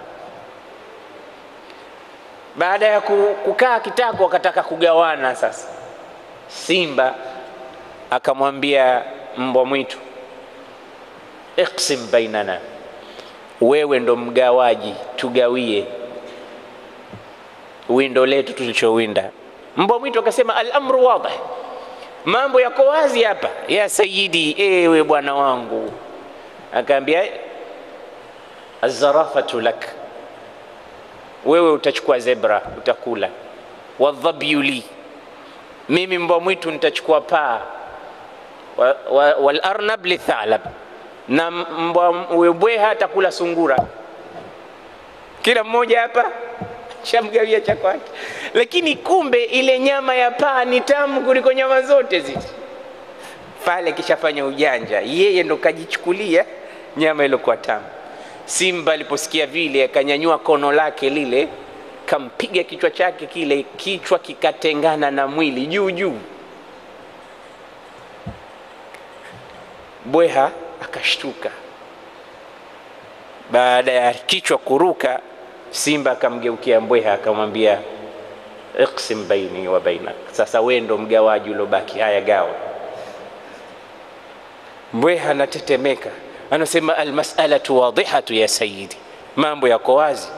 A: Baada ya kukaa kitako wakataka kugawana. Sasa simba akamwambia mbwa mwitu, iqsim bainana, wewe ndo mgawaji, tugawie windo letu tulichowinda. Mbwa mwitu akasema al-amru wadih, mambo yako wazi hapa ya sayyidi, ewe bwana wangu. Akaambia az-zarafatu lak, wewe utachukua zebra utakula, wadhabyu li, mimi mbwa mwitu nitachukua paa, wal arnab li thalab, na mbweha atakula sungura. Kila mmoja hapa shamgawia cha kwake. Lakini kumbe ile nyama ya paa ni tamu kuliko nyama zote zile. Pale kishafanya ujanja, yeye ndo kajichukulia nyama ile kwa tamu. Simba aliposikia vile akanyanyua kono lake lile, kampiga kichwa chake kile, kichwa kikatengana na mwili juu juu. Bweha akashtuka. Baada ya kichwa kuruka, simba akamgeukia mbweha akamwambia iqsim baini wa bainak, sasa wewe ndo mgawaji ulobaki, haya gawa. Mbweha anatetemeka, anasema almas'alatu wadihatu ya sayyidi, mambo yako wazi.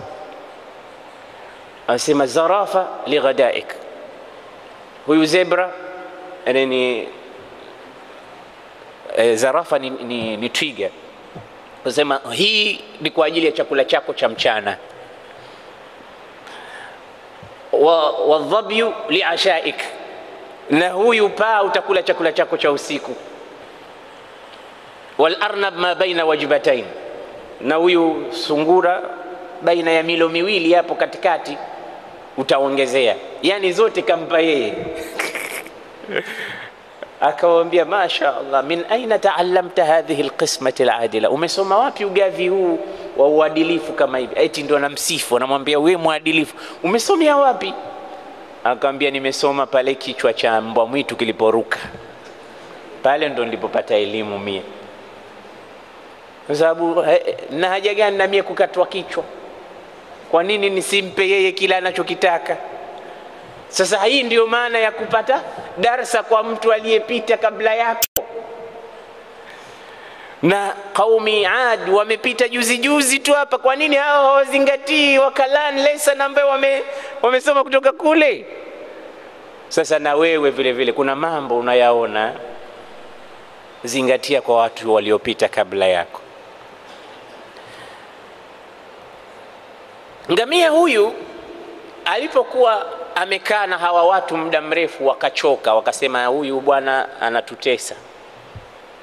A: Anasema zarafa lighadaik, huyu zebra yani zarafa ni twiga. Anasema hii ni kwa ajili ya chakula chako cha mchana, wa dhabyu liashaik, na huyu paa utakula chakula chako cha usiku. Wal arnab ma baina wajibatain, na huyu sungura baina ya milo miwili hapo katikati utaongezea. Yani zote kampa yeye. Akamwambia masha Allah, min aina taallamta hadhihi alqismati aladila, umesoma wapi ugavi huu wa uadilifu kama hivi? Eti ndo namsifu, anamwambia wewe muadilifu, umesomea wapi? Akamwambia nimesoma pale kichwa cha mbwa mwitu kiliporuka, pale ndo nilipopata elimu mie. Kwa sababu na haja gani na mie kukatwa kichwa? Kwa nini nisimpe yeye kila anachokitaka? Sasa hii ndio maana ya kupata darsa kwa mtu aliyepita kabla yako. Na qaumi Ad wamepita juzi tu hapa. Kwa nini hao hawazingatii wakalan lesson ambayo wamesoma kutoka kule? Sasa na wewe vile vile kuna mambo unayaona, zingatia kwa watu waliopita kabla yako. Ngamia huyu alipokuwa amekaa na hawa watu muda mrefu, wakachoka, wakasema huyu bwana anatutesa.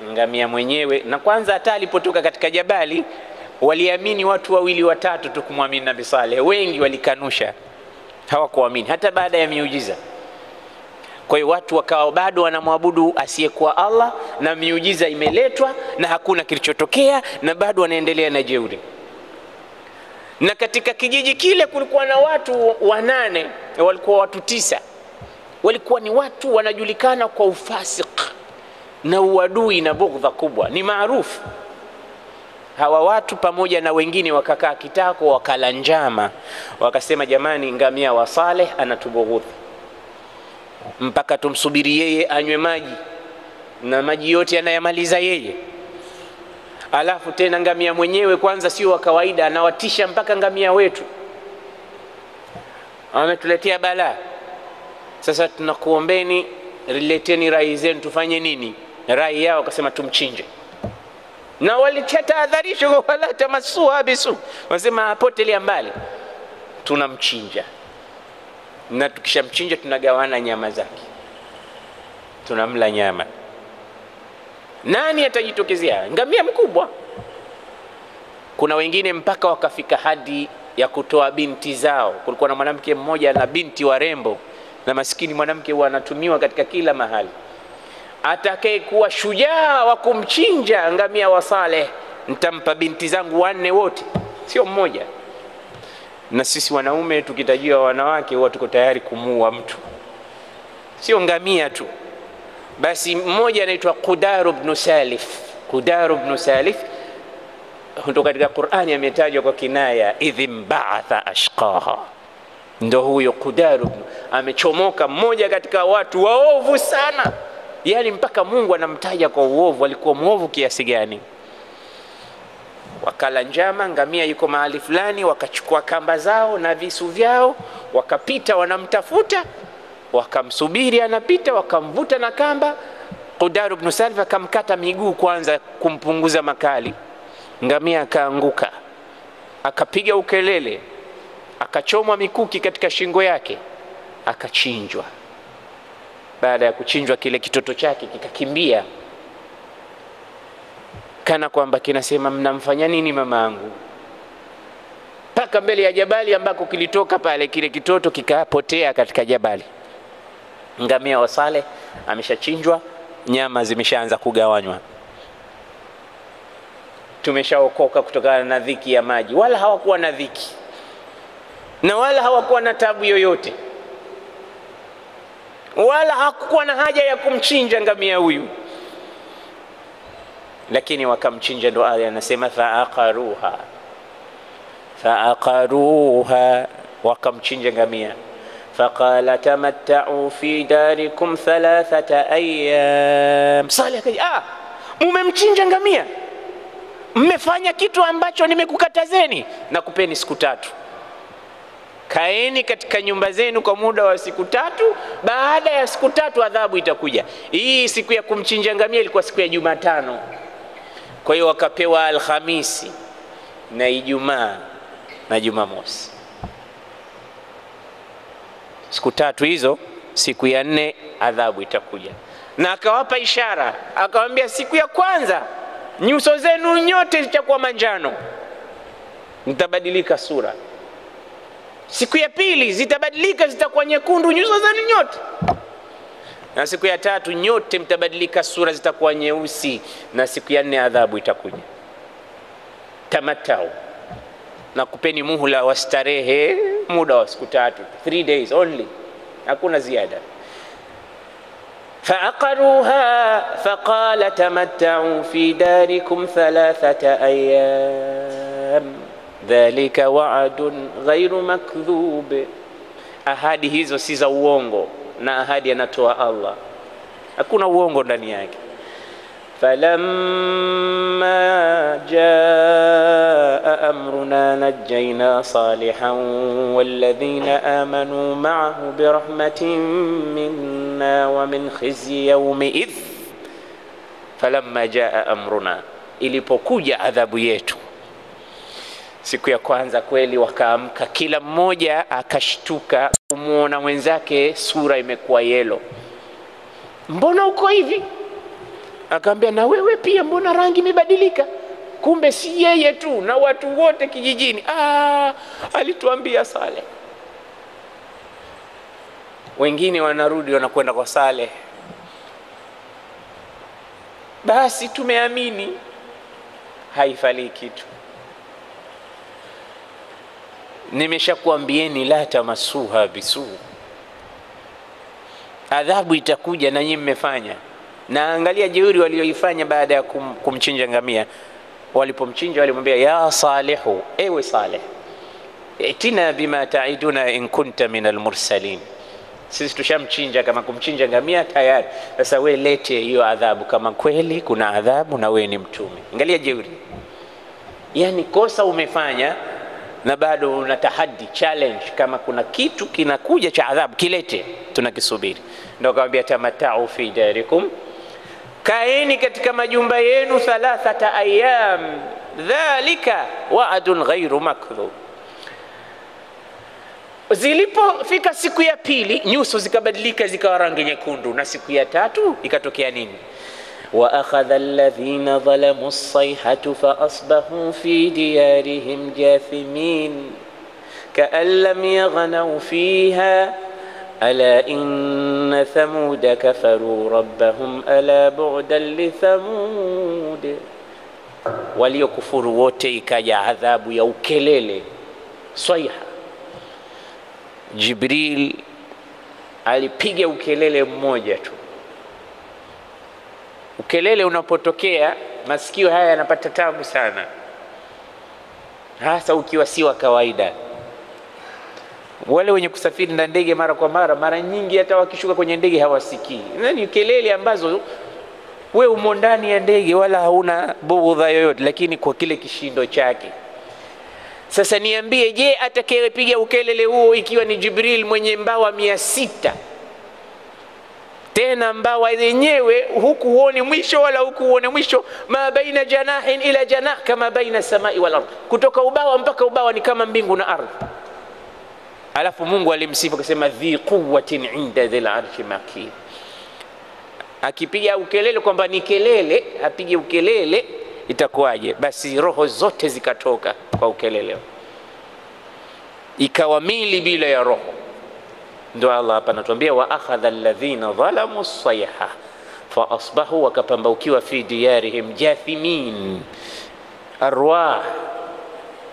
A: Ngamia mwenyewe, na kwanza hata alipotoka katika jabali waliamini watu wawili watatu tu kumwamini Nabii Saleh, wengi walikanusha, hawakuamini hata baada ya miujiza. Kwa hiyo watu wakawa bado wanamwabudu asiyekuwa Allah, na miujiza imeletwa na hakuna kilichotokea, na bado wanaendelea na jeuri. Na katika kijiji kile kulikuwa na watu 8, walikuwa watu 9. Walikuwa ni watu wanajulikana kwa ufasik na uadui na bughdha kubwa, ni maarufu. Hawa watu pamoja na wengine wakakaa kitako, wakala njama, wakasema jamani, ngamia wa Saleh anatubughudhi, mpaka tumsubiri yeye anywe maji, na maji yote anayamaliza yeye. Alafu tena ngamia mwenyewe kwanza sio wa kawaida, anawatisha mpaka ngamia wetu, ametuletea balaa. Sasa tunakuombeni, rileteni rai zenu, tufanye nini? Rai yao wakasema tumchinje, na walitahadharisha wala tamassuha bisu, wasema apotelea mbali, tunamchinja, na tukishamchinja tunagawana nyama zake, tunamla nyama. Nani atajitokezea? Ngamia mkubwa. Kuna wengine mpaka wakafika hadi ya kutoa binti zao. Kulikuwa na mwanamke mmoja na binti warembo, na maskini mwanamke huwa anatumiwa katika kila mahali. Atakaye kuwa shujaa wa kumchinja ngamia wa Saleh, nitampa binti zangu 4 wote, sio mmoja. Na sisi wanaume tukitajiwa wanawake huwa tuko tayari kumuua mtu, sio ngamia tu. Basi mmoja anaitwa Qudar ibn Salif. Qudar ibn Salif ndio katika Qur'ani ametajwa kwa kinaya, idhim ba'atha ashqaha. Ndio huyo Qudar amechomoka, mmoja katika watu waovu sana, yani mpaka Mungu anamtaja kwa uovu. Alikuwa muovu kiasi gani? Wakala njama, ngamia yuko mahali fulani, wakachukua kamba zao na visu vyao, wakapita wanamtafuta, wakamsubiri anapita, wakamvuta na kamba. Qudar ibn Salif akamkata miguu kwanza kumpunguza makali. Ngamia akaanguka, akapiga ukelele, akachomwa mikuki katika shingo yake, akachinjwa. Baada ya kuchinjwa, kile kitoto chake kikakimbia, kana kwamba kinasema mnamfanya nini mamangu? Paka mbele ya jabali ambako kilitoka pale, kile kitoto kikapotea katika jabali. Ngamia wa Saleh ameshachinjwa, nyama zimeshaanza kugawanywa. Tumeshaokoka kutokana na dhiki ya maji. Wala hawakuwa na dhiki, na wala hawakuwa na tabu yoyote, wala hakukuwa na haja ya kumchinja ngamia huyu, lakini wakamchinja. Ndo aya anasema faaqaruha, wakamchinja ngamia. Faqala tamatta'u fi darikum 3 ayyam. Saleh akaja, mmemchinja ngamia, mmefanya kitu ambacho nimekukatazeni, na kupeni siku 3. Kaeni katika nyumba zenu kwa muda wa siku 3. Baada ya siku 3 adhabu itakuja. Hii siku ya kumchinja ngamia ilikuwa siku ya Jumatano. Kwa hiyo wakapewa Alhamisi na Ijumaa na Jumamosi, siku 3 hizo. Siku ya 4 adhabu itakuja, na akawapa ishara, akawaambia siku ya kwanza nyuso zenu nyote zitakuwa manjano, mtabadilika sura. Siku ya pili zitabadilika, zitakuwa nyekundu nyuso zenu nyote, na siku ya 3 nyote mtabadilika sura, zitakuwa nyeusi, na siku ya 4 adhabu itakuja. Tamatau, na kupeni muhula wa starehe, muda wa siku 3, 3 days only, hakuna ziada. Faaqaruha faqala tamatta'u fi darikum 3 ayyam. dhalika wa'dun ghairu makdhub, ahadi hizo si za uongo, na ahadi anatoa Allah, hakuna uongo ndani yake. falamma jaa amruna najjayna salihan walladhina amanu ma'ahu birahmatin minna wa min khizyi yawmi idh. Falamma jaa amruna, ilipokuja adhabu yetu. Siku ya kwanza kweli wakaamka, kila mmoja akashtuka kumuona mwenzake sura imekuwa yelo. Mbona uko hivi? Akamwambia na wewe pia mbona rangi imebadilika? Kumbe si yeye tu, na watu wote kijijini. Alituambia Saleh. Wengine wanarudi wanakwenda kwa Saleh, basi tumeamini. Haifali kitu. Nimeshakuambieni la tamasuha bisu, adhabu itakuja na nyinyi mmefanya. Na angalia jeuri walioifanya baada ya kumchinja ngamia. Walipomchinja walimwambia ya Salihu, ewe Saleh, itina bima ta'iduna in kunta min almursalin, sisi tushamchinja, kama kumchinja ngamia tayari, sasa we lete hiyo adhabu kama kweli kuna adhabu na we ni mtume. Angalia jeuri, yani kosa umefanya na bado una tahaddi, challenge, kama kuna kitu kinakuja cha adhabu kilete, tunakisubiri. Ndio akamwambia tamatau fi darikum, kaeni katika majumba yenu 3 ayyam, dhalika wa'dun ghairu makdhub. Zilipofika siku ya pili, nyuso zikabadilika zikawa rangi nyekundu, na siku ya tatu ikatokea nini? wa akhadha alladhina zalamu as-sayhatu fa asbahu fi diyarihim jathimin ka'an lam yaghnaw fiha ala inna thamuda kafaru rabbahum ala bu'dan li thamud. Waliokufuru wote ikaja adhabu ya ukelele, sayha. Jibril alipiga ukelele mmoja tu. Ukelele unapotokea masikio haya yanapata tabu sana, hasa ukiwa si wa kawaida. Wale wenye kusafiri na ndege mara kwa mara nyingi hata wakishuka kwenye ndege hawasikii. Ni ukelele ambazo wewe umo ndani ya ndege wala hauna bughudha yoyote, lakini kwa kile kishindo chake. Sasa niambie, je, atakayepiga ukelele huo ikiwa ni Jibril mwenye mbawa 600, tena mbawa zenyewe huku huoni mwisho wala huku huoni mwisho, ma baina janahin ila janah kama baina samai wal ardh, kutoka ubawa mpaka ubawa ni kama mbingu na ardhi. Alafu Mungu alimsifu akasema dhi quwwatin inda dhil arshi makin. Akipiga ukelele kwamba ni kelele, apige ukelele, itakuwaje? Basi roho zote zikatoka kwa ukelele, ikawa mili bila ya roho. Ndio Allah hapa anatuambia wa akhadha alladhina zalamu as-sayha fa asbahu, wakapambaukiwa fi diyarihim jathimin, arwah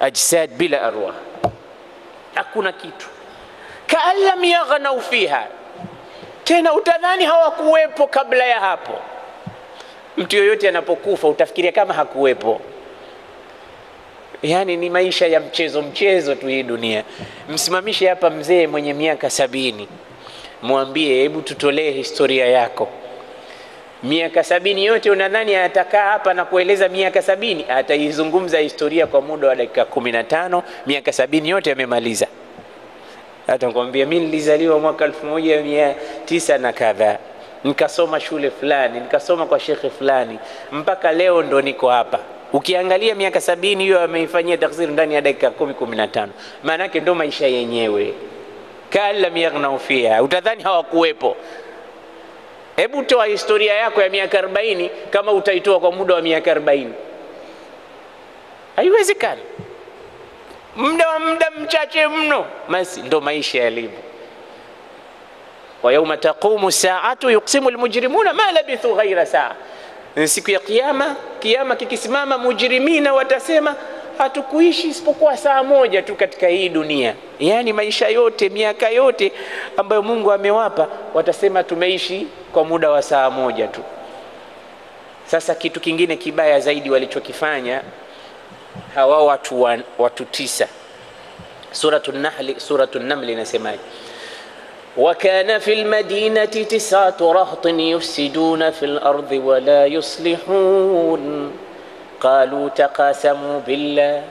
A: ajsad bila arwah, hakuna kitu. Ka'an lam yaghnaw fiha, tena utadhani hawakuwepo kabla ya hapo. Mtu yoyote anapokufa utafikiria kama hakuwepo. Yani ni maisha ya mchezo tu hii dunia. Msimamishe hapa mzee mwenye miaka 70, mwambie hebu tutolee historia yako. Miaka 70 yote unadhani atakaa hapa na kueleza miaka 70? Ataizungumza historia kwa muda wa dakika 15, miaka 70 yote amemaliza. Atakwambia mimi nilizaliwa mwaka 1900 na kadhaa, nikasoma shule fulani, nikasoma kwa shekhe fulani, mpaka leo ndo niko hapa. Ukiangalia miaka 70 hiyo ameifanyia tafsiri ndani ya dakika 10-15. Maana yake ndo maisha yenyewe. Kala miyaghnaw fiha, utadhani hawakuwepo. Hebu toa historia yako ya miaka 40 kama utaitoa kwa muda wa miaka 40. Haiwezekani. Muda mchache mno. Basi ndo maisha yalivyo. Wa yawma taqumu sa'atu yuqsimu almujrimuna ma labithu ghayra sa'a. Siku ya kiyama kikisimama, mujrimina watasema hatukuishi isipokuwa saa moja tu katika hii dunia. Yani maisha yote, miaka yote ambayo Mungu amewapa, watasema tumeishi kwa muda wa saa moja tu. Sasa kitu kingine kibaya zaidi walichokifanya, hawa watu 9. Suratul Naml inasemaje? وكان في المدينة 9 رهط يفسدون في الأرض ولا يصلحون قالوا تقاسموا بالله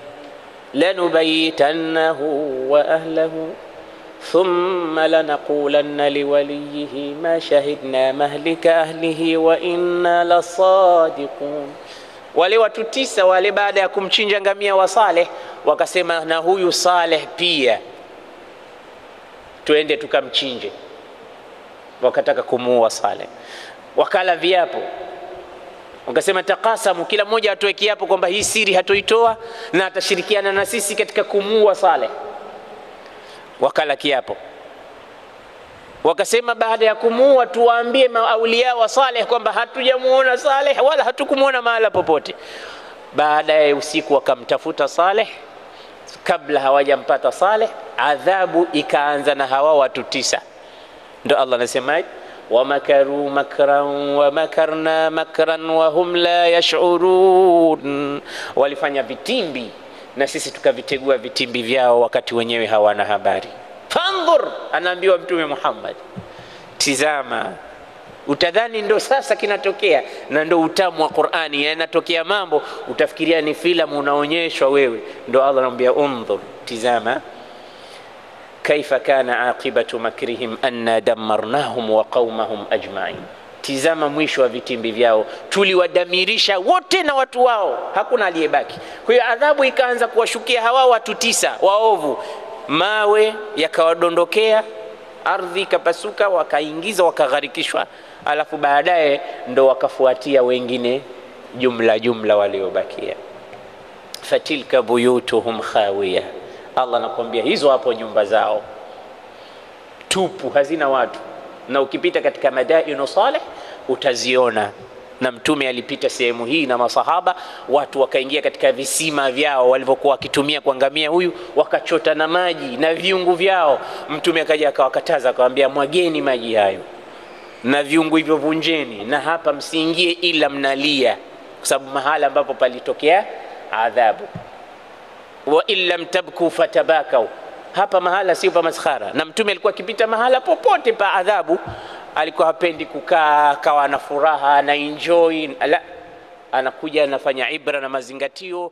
A: لنبيتنه وأهله ثم لنقولن لوليه ما شهدنا مهلك أهله وإنا لصادقون. Wale watu 9 wale baada ya kumchinja ngamia wa Saleh wakasema, na huyu Saleh pia tuende tukamchinje. Wakataka kumuua Saleh, wakala viapo, wakasema takasamu, kila mmoja atoe kiapo kwamba hii siri hatoitoa na atashirikiana na sisi katika kumuua Saleh. Wakala kiapo, wakasema baada ya kumuua tuwaambie maaulia wa Saleh kwamba hatujamuona Saleh wala hatukumuona mahala popote. Baada ya usiku wakamtafuta Saleh, kabla hawajampata Saleh adhabu ikaanza na hawa watu 9. Ndio Allah anasema wamakaru makran wa makarna makran wa hum la yash'urun, walifanya vitimbi na sisi tukavitegua vitimbi vyao wakati wenyewe hawana habari. Fandhur, anaambiwa Mtume Muhammad, tizama, utadhani ndo sasa kinatokea, na ndo utamu wa Qur'ani. Yanatokea mambo utafikiria ni filamu unaonyeshwa wewe. Ndo Allah anamwambia undhur, tizama, kaifa kana aqibatu makrihim anna dammarnahum wa qaumahum ajma'in. Tizama mwisho wa vitimbi vyao, tuliwadamirisha wote na watu wao, hakuna aliyebaki. Kwa hiyo adhabu ikaanza kuwashukia hawa watu 9 waovu. Mawe yakawadondokea, ardhi ikapasuka, wakaingiza, wakagharikishwa, alafu baadaye ndo wakafuatia wengine jumla waliobakia. Fatilka buyutuhum khawiya, Allah anakuambia hizo hapo nyumba zao tupu, hazina watu. Na ukipita katika Madainu Saleh utaziona, na Mtume alipita sehemu hii na masahaba, watu wakaingia katika visima vyao walivyokuwa wakitumia kuangamia huyu, wakachota na maji na viungu vyao. Mtume akaja akawakataza, akamwambia mwageni maji hayo na viungu hivyo vunjeni, na hapa msiingie ila mnalia, kwa sababu mahala ambapo palitokea adhabu. Wa illam tabku fatabakau, hapa mahala sio pa maskhara. Na Mtume alikuwa akipita mahala popote pa adhabu alikuwa hapendi kukaa kawa na furaha na enjoy, anakuja anafanya ibra na mazingatio.